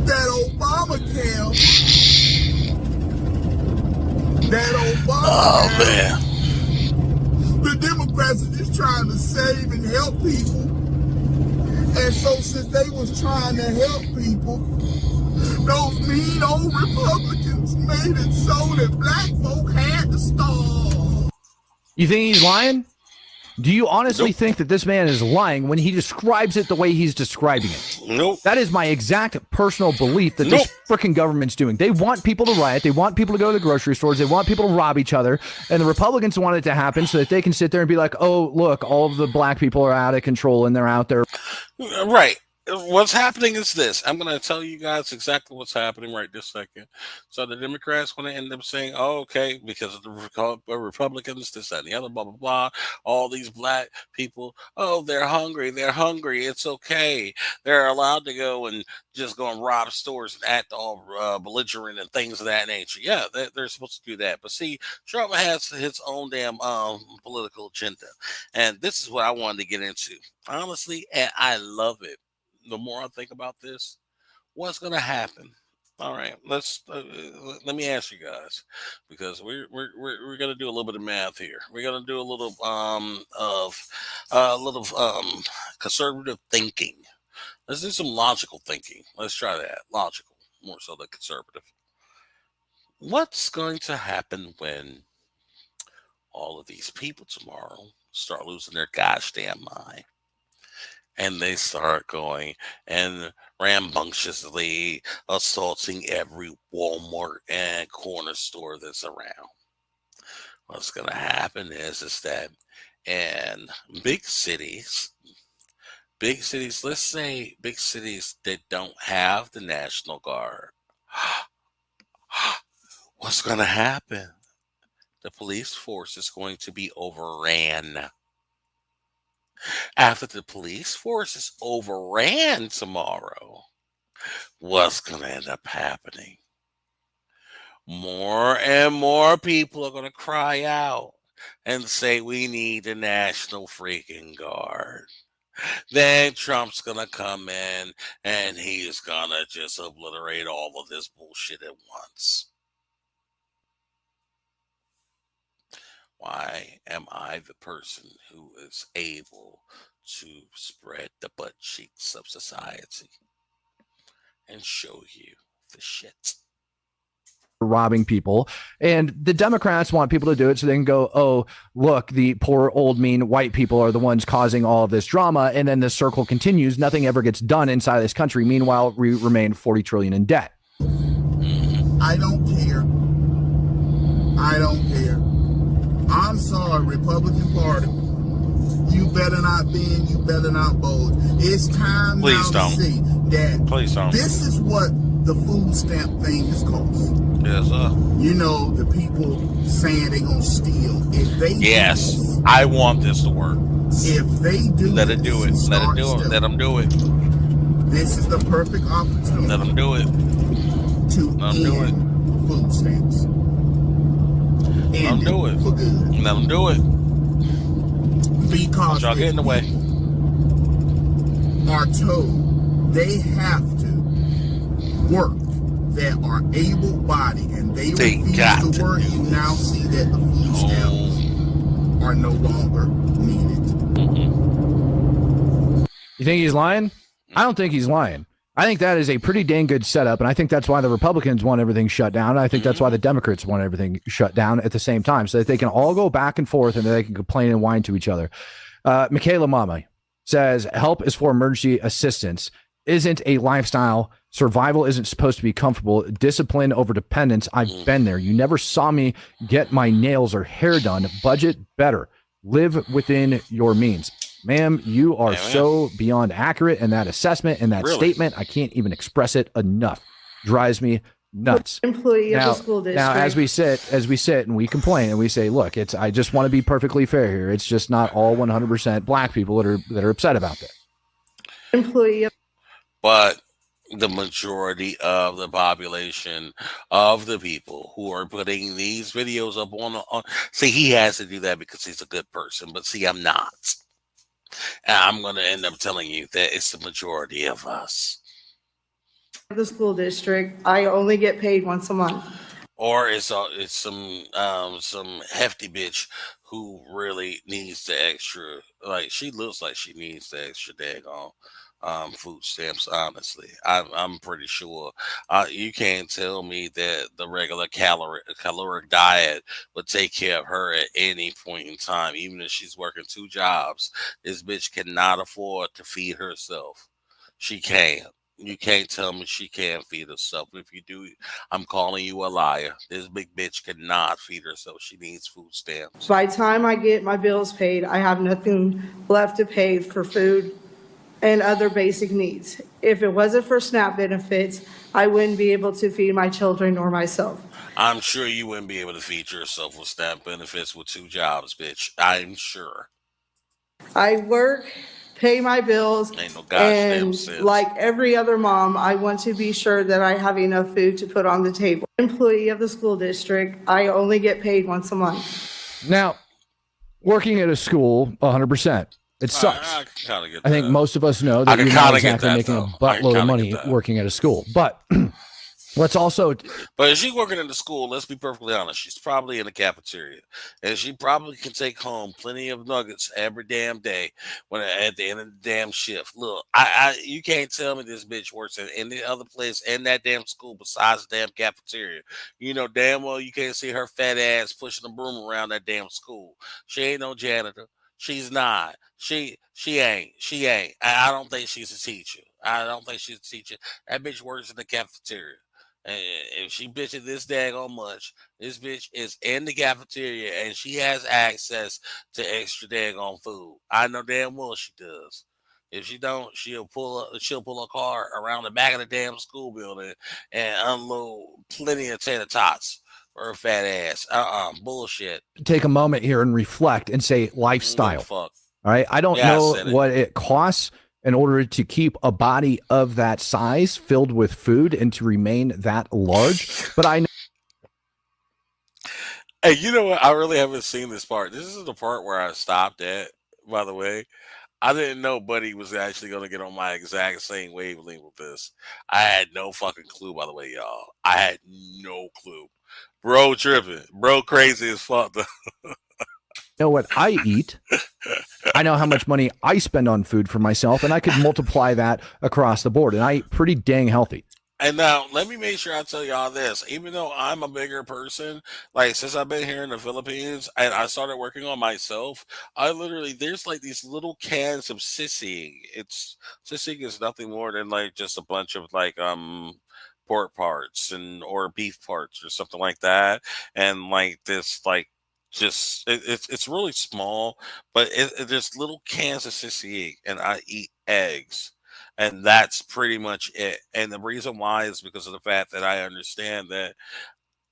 That Obamacare. Oh, man. The Democrats are just trying to save and help people. And so since they was trying to help people, those mean old Republicans made it so that black folk had to starve. You think he's lying? Do you honestly think that this man is lying when he describes it the way he's describing it? Nope. That is my exact personal belief that this freaking government's doing. They want people to riot. They want people to go to the grocery stores. They want people to rob each other. And the Republicans want it to happen so that they can sit there and be like, oh, look, all of the black people are out of control and they're out there. Right. What's happening is this. I'm going to tell you guys exactly what's happening right this second. So the Democrats want to end up saying, oh, okay, because of the Republicans, this, that, and the other, blah, blah, blah. All these black people, oh, they're hungry. They're hungry. It's okay. They're allowed to go and just go and rob stores and act all belligerent and things of that nature. Yeah, they're supposed to do that. But see, Trump has his own damn political agenda. And this is what I wanted to get into. Honestly, and I love it. The more I think about this, what's going to happen? All right, let me ask you guys, because we're going to do a little bit of math here. We're going to do a little conservative thinking. Let's do some logical thinking. Let's try that. Logical, more so than conservative. What's going to happen when all of these people tomorrow start losing their gosh damn mind? And they start going and rambunctiously assaulting every Walmart and corner store that's around. What's going to happen is that in big cities, let's say big cities that don't have the National Guard, what's going to happen? The police force is going to be overran. After the police force is overran tomorrow, what's going to end up happening? More and more people are going to cry out and say, we need a National freaking Guard. Then Trump's going to come in and he's going to just obliterate all of this bullshit at once. Why am I the person who is able to spread the butt cheeks of society and show you the shit? Robbing people, and the Democrats want people to do it so they can go, oh, look, the poor old mean white people are the ones causing all of this drama, and then the circle continues. Nothing ever gets done inside of this country. Meanwhile, we remain 40 trillion in debt. I don't care. I'm sorry, Republican Party. You better not bend, you better not bulge. It's time to see that this is what the food stamp thing is cost. Yes, sir. You know, the people saying they're going to steal. If they I want this to work. If they do Let it do it. Let it do it. Let them do it. This is the perfect opportunity. Let them do it. To end food stamps. Let them do it. For good. Let them do it. Because y'all get in the way. Are told they have to work that are able-bodied, and they refuse to work. You now see that the food stamps are no longer needed. You think he's lying? I don't think he's lying. I think that is a pretty dang good setup, and I think that's why the Republicans want everything shut down. And I think that's why the Democrats want everything shut down at the same time, so that they can all go back and forth and they can complain and whine to each other. Michaela Mama says, help is for emergency assistance. Isn't a lifestyle. Survival isn't supposed to be comfortable. Discipline over dependence. I've been there. You never saw me get my nails or hair done. Budget better. Live within your means. Ma'am, you are so beyond accurate in that assessment and that statement. I can't even express it enough. Drives me nuts. Employee of the school district. Now, as we sit and we complain and we say, look, I just want to be perfectly fair here. It's just not all 100% black people that are upset about that. Employee of But the majority of the population of the people who are putting these videos up on see, he has to do that because he's a good person, but see, I'm not. And I'm going to end up telling you that it's the majority of us. the school district. I only get paid once a month. Or it's some hefty bitch who really needs the extra. Like, she looks like she needs the extra daggone food stamps. Honestly, I'm pretty sure. You can't tell me that the regular caloric diet would take care of her at any point in time, even if she's working 2 jobs. This bitch cannot afford to feed herself. She can't. You can't tell me she can't feed herself. If you do, I'm calling you a liar. This big bitch cannot feed herself. She needs food stamps. By the time I get my bills paid, I have nothing left to pay for food and other basic needs. If it wasn't for SNAP benefits, I wouldn't be able to feed my children or myself. I'm sure you wouldn't be able to feed yourself with SNAP benefits with 2 jobs, bitch. I'm sure. I work, pay my bills, Ain't no goddamn and sense. like every other mom, I want to be sure that I have enough food to put on the table. Employee of the school district, I only get paid once a month. Now, working at a school, 100%. It sucks. I kind of get I think that. most of us know I that can you're not kinda get exactly that, making though. a I can buttload of kinda money get that. working at a school. But let's also But if she's working in the school, let's be perfectly honest, she's probably in the cafeteria, and she probably can take home plenty of nuggets every damn day when at the end of the damn shift. Look, you can't tell me this bitch works in any other place in that damn school besides the damn cafeteria. You know damn well you can't see her fat ass pushing a broom around that damn school. She ain't no janitor. She's not. She ain't. She ain't. I don't think she's a teacher. I don't think she's a teacher. That bitch works in the cafeteria. And if she bitching this daggone much, this bitch is in the cafeteria and she has access to extra daggone food. I know damn well she does. If she don't, she'll pull a car around the back of the damn school building and unload plenty of tater tots for her fat ass. Bullshit. take a moment here and reflect and say lifestyle. Fuck. All right. I don't Yeah, I know said it. what it costs in order to keep a body of that size filled with food and to remain that large. But I know. Hey, you know what? I really haven't seen this part. This is the part where I stopped at, by the way. I didn't know Buddy was actually going to get on my exact same wavelength with this. I had no fucking clue, by the way, y'all. I had no clue. Bro tripping. Bro crazy as fuck, though. Know what I eat. I know how much money I spend on food for myself, and I could multiply that across the board. And I eat pretty dang healthy. And now, let me make sure I tell y'all this. Even though I'm a bigger person, like since I've been here in the Philippines and I started working on myself, I literally, there's like these little cans of sisig. Sisig is nothing more than like just a bunch of like, pork parts or beef parts or something like that. And like this, like, it's really small, but there's little cans of sisig and I eat eggs, and that's pretty much it. And the reason why is because of the fact that I understand that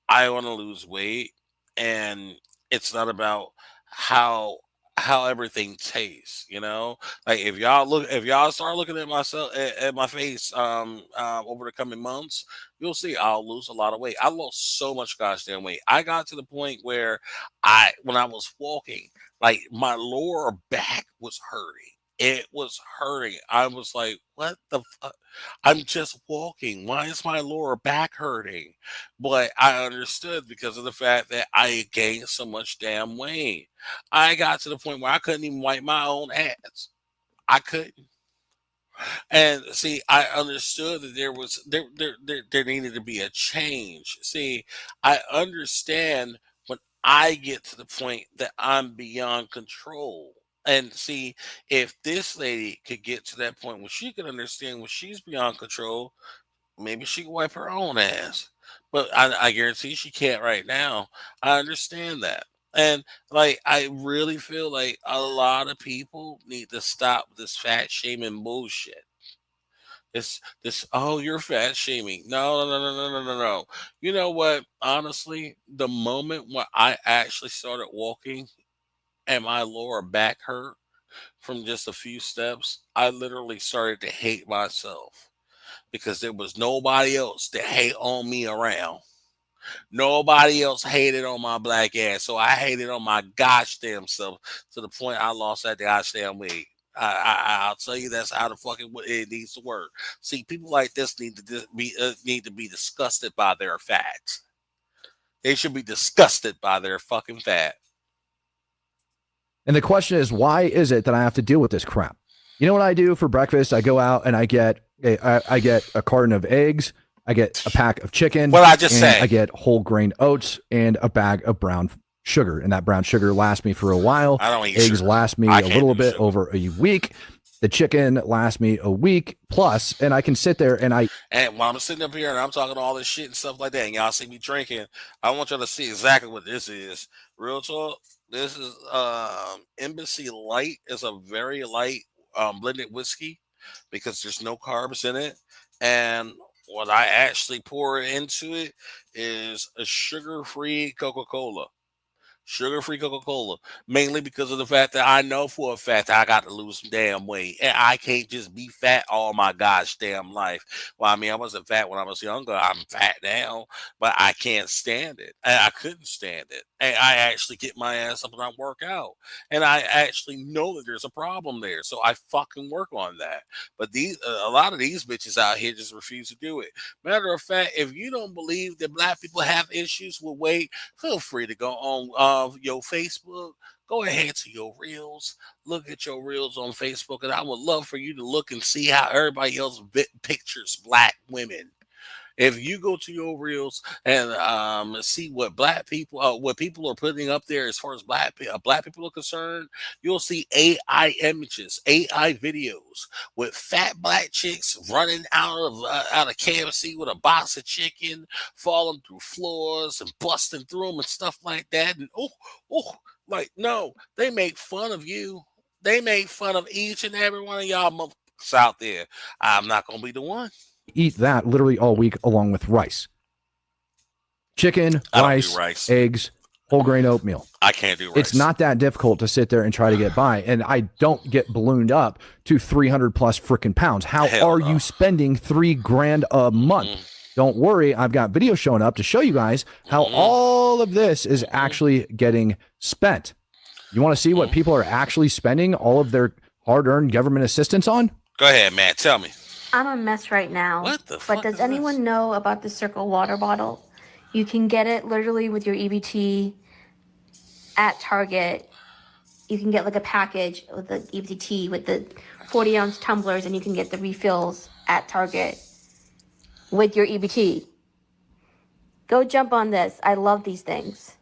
I want to lose weight, and it's not about how everything tastes. Like if y'all start looking at myself at my face over the coming months, you'll see I'll lose a lot of weight. I lost so much gosh damn weight. I got to the point where when I was walking, like my lower back was hurting. It was hurting. I was like, what the fuck? I'm just walking. Why is my lower back hurting? But I understood because of the fact that I gained so much damn weight. I got to the point where I couldn't even wipe my own ass. I couldn't. And see, I understood that there needed to be a change. See, I understand when I get to the point that I'm beyond control. And see, if this lady could get to that point where she could understand when she's beyond control, maybe she can wipe her own ass. But I guarantee she can't right now. I understand that. And like I really feel like a lot of people need to stop this fat shaming bullshit. This oh, you're fat shaming. No, no, no, no, no, no, no, no. You know what? Honestly, the moment when I actually started walking and my lower back hurt from just a few steps, I literally started to hate myself because there was nobody else to hate on me around. Nobody else hated on my black ass, so I hated on my gosh damn self to the point I lost that gosh damn weight. I'll tell you that's how the fucking it needs to work. See, people like this need to be disgusted by their fat. They should be disgusted by their fucking fat. And the question is, why is it that I have to deal with this crap? You know what I do for breakfast? I go out and I get a carton of eggs. I get a pack of chicken. What I just and said. I get whole grain oats and a bag of brown sugar. And that brown sugar lasts me for a while. I don't eat Eggs sugar. last me I a can't little do bit sugar. over a week. The chicken lasts me a week plus, and I can sit there and And while I'm sitting up here and I'm talking all this shit and stuff like that, and y'all see me drinking, I want y'all to see exactly what this is. Real talk. This is Embassy Light. It's a very light blended whiskey because there's no carbs in it. And what I actually pour into it is a sugar-free Coca-Cola. Sugar-free Coca-Cola, mainly because of the fact that I know for a fact that I got to lose some damn weight, and I can't just be fat all my gosh damn life. Well, I mean, I wasn't fat when I was younger. I'm fat now, but I can't stand it. I couldn't stand it. And I actually get my ass up and I work out, and I actually know that there's a problem there, so I fucking work on that. But these, a lot of these bitches out here just refuse to do it. Matter of fact, if you don't believe that black people have issues with weight, feel free to go on your Facebook. Go ahead to your reels. Look at your reels on Facebook, and I would love for you to look and see how everybody else pictures black women. If you go to your reels and see what what people are putting up there as far as black people are concerned, you'll see AI images, AI videos with fat black chicks running out of KFC with a box of chicken, falling through floors and busting through them and stuff like that. And like no, they make fun of you. They make fun of each and every one of y'all motherfuckers out there. I'm not gonna be the one. eat that literally all week along with rice. Chicken, rice, eggs, whole grain oatmeal. I can't do rice. It's not that difficult to sit there and try to get by. And I don't get ballooned up to 300 plus freaking pounds. How are you spending $3,000 a month? Don't worry. I've got videos showing up to show you guys how all of this is actually getting spent. You want to see what people are actually spending all of their hard-earned government assistance on? Go ahead, man. Tell me. I'm a mess right now. What the But does anyone know about the Circle water bottle? You can get it literally with your EBT at Target. You can get like a package with the EBT with the 40-ounce tumblers, and you can get the refills at Target with your EBT. Go jump on this. I love these things.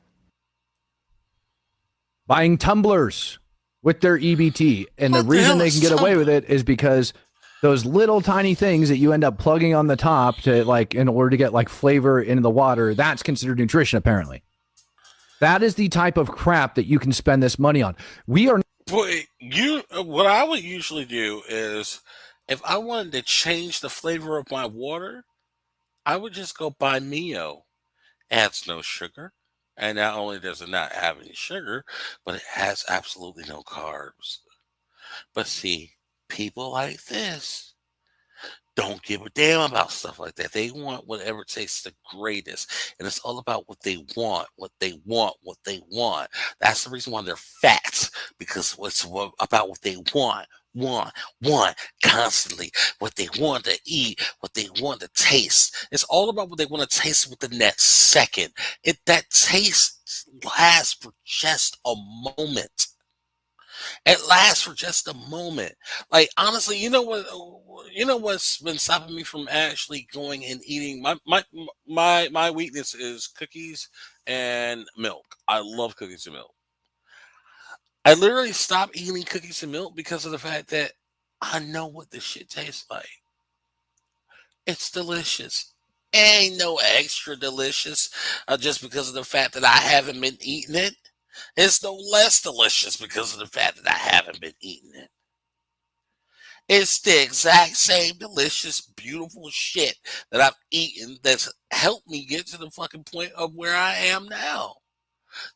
Buying tumblers with their EBT. And the reason they can get away with it is because those little tiny things that you end up plugging on the top to like in order to get like flavor into the water, that's considered nutrition apparently. That is the type of crap that you can spend this money on. We are What I would usually do is if I wanted to change the flavor of my water, I would just go buy Mio. Adds no sugar. And not only does it not have any sugar, but it has absolutely no carbs. But see, people like this don't give a damn about stuff like that. They want whatever tastes the greatest. And it's all about what they want, what they want, what they want. That's the reason why they're fat, because it's about what they want constantly, what they want to eat, what they want to taste. It's all about what they want to taste within that second. That taste lasts for just a moment. It lasts for just a moment. Like honestly, you know what's been stopping me from actually going and eating my weakness is cookies and milk. I love cookies and milk. I literally stopped eating cookies and milk because of the fact that I know what this shit tastes like. It's delicious. It ain't no extra delicious just because of the fact that I haven't been eating it. It's no less delicious because of the fact that I haven't been eating it. It's the exact same delicious, beautiful shit that I've eaten that's helped me get to the fucking point of where I am now.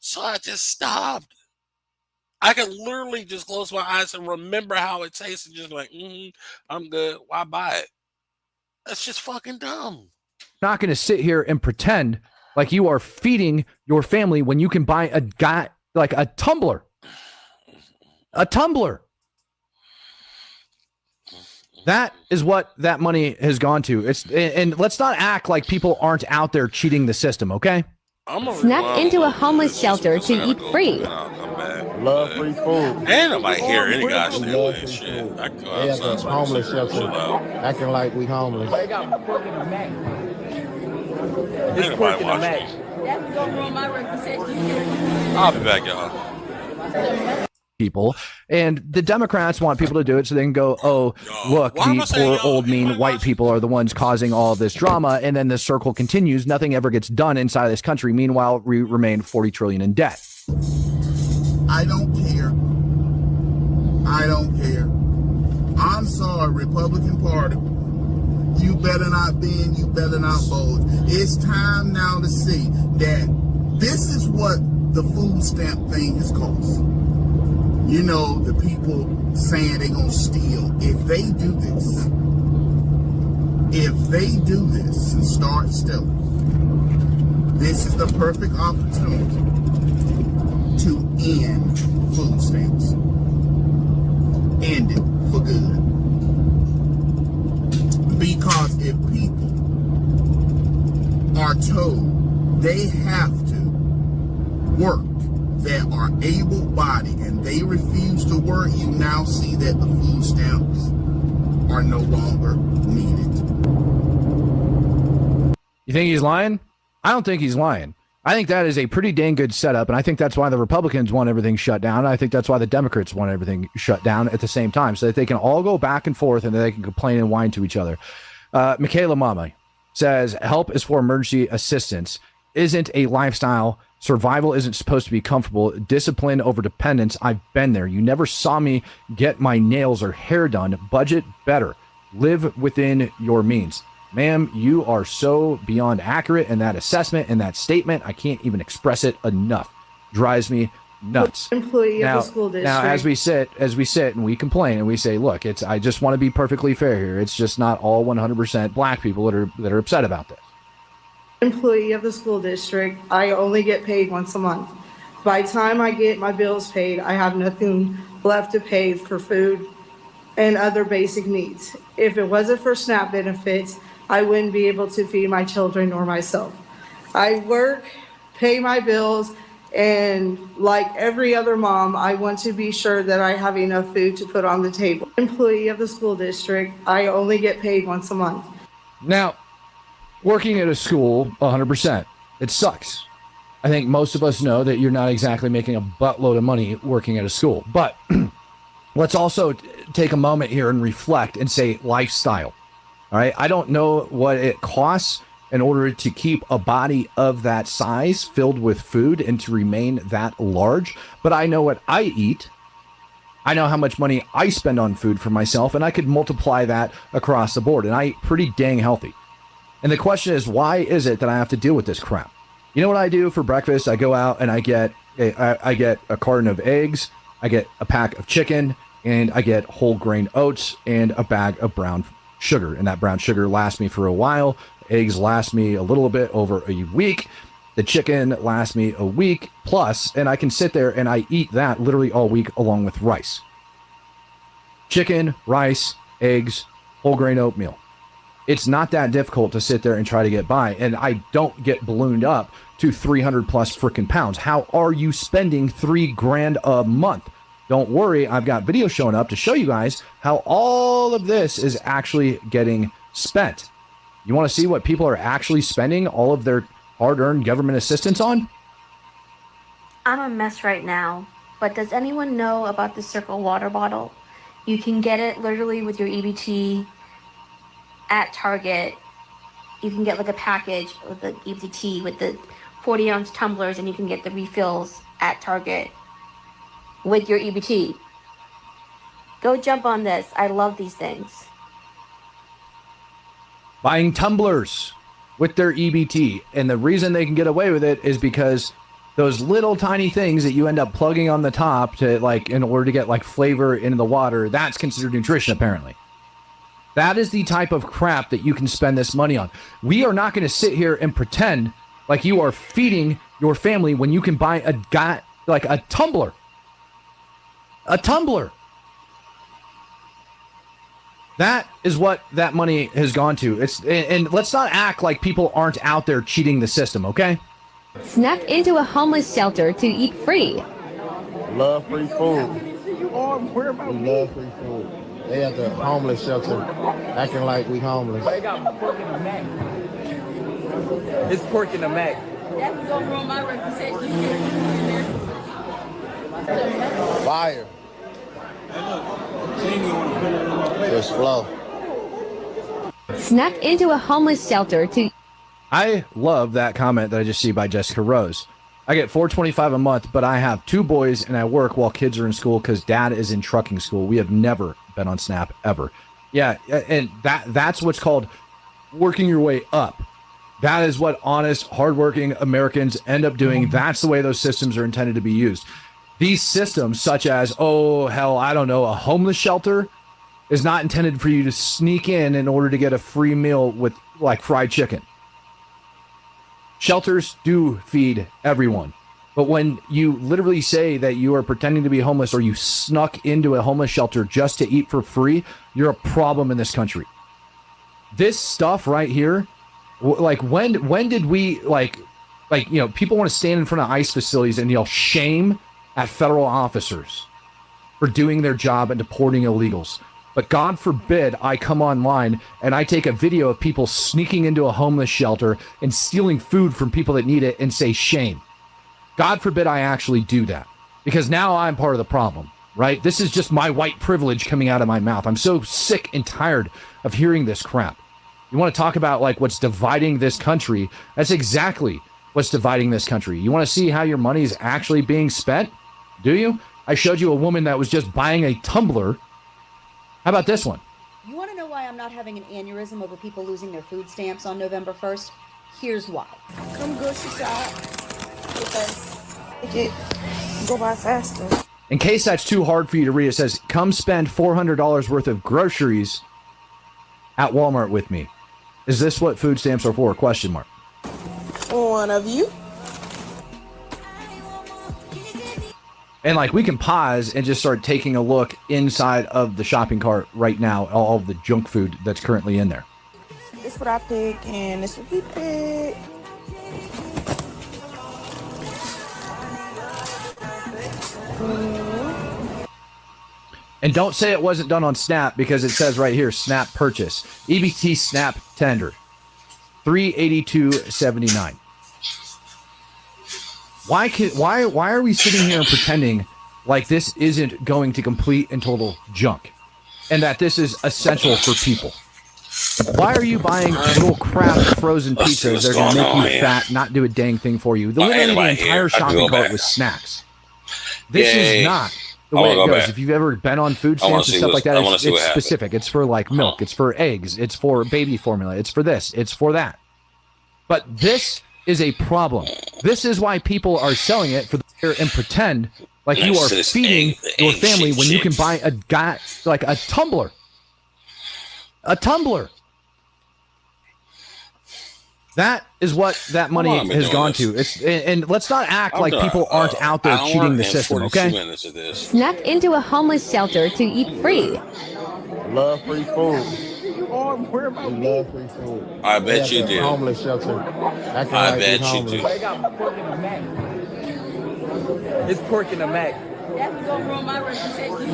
So I just stopped. I can literally just close my eyes and remember how it tastes and just like, I'm good. Why buy it? That's just fucking dumb. not going to sit here and pretend like you are feeding your family when you can buy a tumbler. A tumbler. That is what that money has gone to. And let's not act like people aren't out there cheating the system, okay? Snuck into a homeless shelter to eat free. Love free food. Ain't nobody here any We gosh damn love way. free Shit. food. I can go They have outside, a smoke a homeless cigarette, shelter chill out. acting like we homeless. Ain't nobody watching me. I'll be back, y'all. People, and the Democrats want people to do it so they can go, oh, look, the poor old mean white people are the ones causing all this drama, and then the circle continues. Nothing ever gets done inside of this country. Meanwhile, we remain 40 trillion in debt. I don't care. I don't care. I'm sorry, Republican Party. You better not bend, you better not bulge. It's time now to see that this is what the food stamp thing has cost. You know, the people saying they're going to steal. If they do this and start stealing, this is the perfect opportunity to end food stamps. End it for good. Because if people are told they have to work, that are able-bodied, and they refuse to work, you now see that the food stamps are no longer needed. You think he's lying? I don't think he's lying. I think that is a pretty dang good setup, and I think that's why the Republicans want everything shut down. I think that's why the Democrats want everything shut down at the same time, so that they can all go back and forth and they can complain and whine to each other. Michaela Mama says, help is for emergency assistance, isn't a lifestyle. Survival isn't supposed to be comfortable. Discipline over dependence. I've been there. You never saw me get my nails or hair done. Budget better. Live within your means. Ma'am, you are so beyond accurate in that assessment and that statement. I can't even express it enough. Drives me nuts. Employee Now, of the school district. now as we sit and we complain and we say, look, I just want to be perfectly fair here. It's just not all 100% black people that are upset about this. Employee of the school district, I only get paid once a month. By the time I get my bills paid, I have nothing left to pay for food and other basic needs. If it wasn't for SNAP benefits, I wouldn't be able to feed my children or myself. I work, pay my bills, and like every other mom, I want to be sure that I have enough food to put on the table. Employee of the school district, I only get paid once a month. Now, working at a school, 100%, it sucks. I think most of us know that you're not exactly making a buttload of money working at a school. But let's also take a moment here and reflect and say lifestyle. All right. I don't know what it costs in order to keep a body of that size filled with food and to remain that large. But I know what I eat. I know how much money I spend on food for myself, and I could multiply that across the board. And I eat pretty dang healthy. And the question is, why is it that I have to deal with this crap? You know what I do for breakfast? I go out and I get a carton of eggs, I get a pack of chicken, and I get whole grain oats and a bag of brown sugar. And that brown sugar lasts me for a while. Eggs last me a little bit over a week. The chicken lasts me a week plus, and I can sit there and I eat that literally all week along with rice. Chicken, rice, eggs, whole grain oatmeal. It's not that difficult to sit there and try to get by, and I don't get ballooned up to 300 plus freaking pounds. How are you spending $3,000 a month? Don't worry, I've got video showing up to show you guys how all of this is actually getting spent. You want to see what people are actually spending all of their hard-earned government assistance on? I'm a mess right now, but does anyone know about the Circle water bottle? You can get it literally with your EBT at Target. You can get like a package with the EBT with the 40-ounce tumblers, and you can get the refills at Target with your EBT. Go jump on this. I love these things. Buying tumblers with their EBT. And the reason they can get away with it is because those little tiny things that you end up plugging on the top to in order to get flavor into the water, that's considered nutrition apparently. That is the type of crap that you can spend this money on. We are not going to sit here and pretend like you are feeding your family when you can buy a tumbler. A tumbler. That is what that money has gone to. And let's not act like people aren't out there cheating the system, okay? Snuck into a homeless shelter to eat free. Love free food. Where about We me? love free food. They at the homeless shelter acting like we homeless. They got pork in the mac. It's pork in the mac. That's gonna ruin my reputation. Fire. Just flow. Snuck into a homeless shelter to. I love that comment that I just see by Jessica Rose. I get $4.25 a month, but I have 2 boys and I work while kids are in school because dad is in trucking school. We have never been on SNAP ever. Yeah, and that's what's called working your way up. That is what honest, hardworking Americans end up doing. That's the way those systems are intended to be used. These systems, such as, oh, hell, I don't know, a homeless shelter, is not intended for you to sneak in order to get a free meal with, like, fried chicken. Shelters do feed everyone. But when you literally say that you are pretending to be homeless or you snuck into a homeless shelter just to eat for free, you're a problem in this country. This stuff right here, like, when did we, like, you know, people want to stand in front of ICE facilities and yell shame at federal officers for doing their job and deporting illegals. But God forbid I come online and I take a video of people sneaking into a homeless shelter and stealing food from people that need it and say shame. God forbid I actually do that, because now I'm part of the problem, right? This is just my white privilege coming out of my mouth. I'm so sick and tired of hearing this crap. You want to talk about, like, what's dividing this country? That's exactly what's dividing this country. You want to see how your money is actually being spent? Do you? I showed you a woman that was just buying a tumbler. How about this one? You want to know why I'm not having an aneurysm over people losing their food stamps on November 1st? Here's why. Come grocery shop with us. Go by faster. In case that's too hard for you to read, it says, come spend $400 worth of groceries at Walmart with me. Is this what food stamps are for? Question mark. One of you. And, like, we can pause and just start taking a look inside of the shopping cart right now, all of the junk food that's currently in there. This is what I pick, and this is what we pick. And don't say it wasn't done on Snap, because it says right here, Snap purchase. EBT Snap tender. $382.79. Why are we sitting here and pretending like this isn't going to complete and total junk, and that this is essential for people? Why are you buying little crap frozen pizzas that are going to make you fat, not do a dang thing for you? Literally the entire shopping cart was snacks. This is not the way it goes. If you've ever been on food stamps and stuff like that, it's specific. It's for, like, milk. It's for eggs. It's for baby formula. It's for this. It's for that. But this is a problem. This is why people are selling it for the and pretend like you are feeding your family when you can buy a guy, like, a tumbler. A tumbler. That is what that money has gone to. And let's not act like people aren't out there cheating the system, okay? Snuck into a homeless shelter to eat free. Love free food. Where about We me? love free food. I bet They you at the do. homeless shelter acting I like bet we you homeless. do. They got pork in the mac. It's pork in the mac. That's gonna ruin my reputation.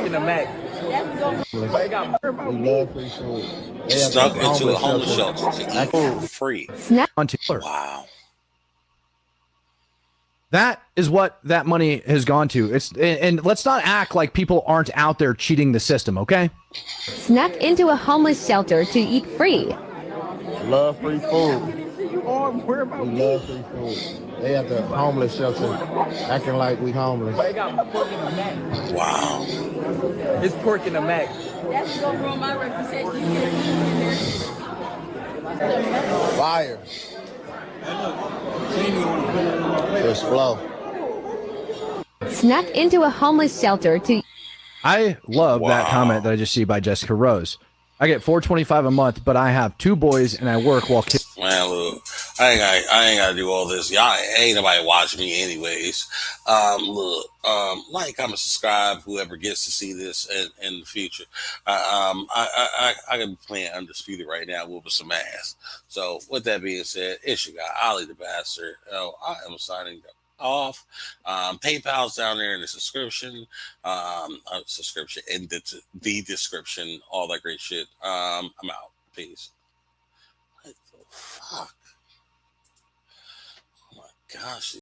In the mac. That's gonna They got where about We me? love free food. They at Snuck the into a homeless shelter to eat acting for free. Snuck. Wow. That is what that money has gone to. And let's not act like people aren't out there cheating the system, okay? Snuck into a homeless shelter to eat free. love free food. Where about We me? love free food. They at the homeless shelter acting like we homeless. They got pork in the mac. Wow. It's pork in the mac. That's gonna ruin my reputation. Fire. Just flow. Snuck into a homeless shelter to. I love that comment that I just see by Jessica Rose. I get $4.25 a month, but I have 2 boys and I work while kids. Man, look, I ain't gotta do all this. Y'all ain't nobody watching me anyways. Look, like, comment, subscribe. Whoever gets to see this in the future. I can be playing Undisputed right now, whooping some ass. So, with that being said, it's your guy, Ollie the Bastard. I am signing up. off. PayPal's down there in the subscription in the description, all that great shit. I'm out. Peace. What the fuck? Oh my gosh.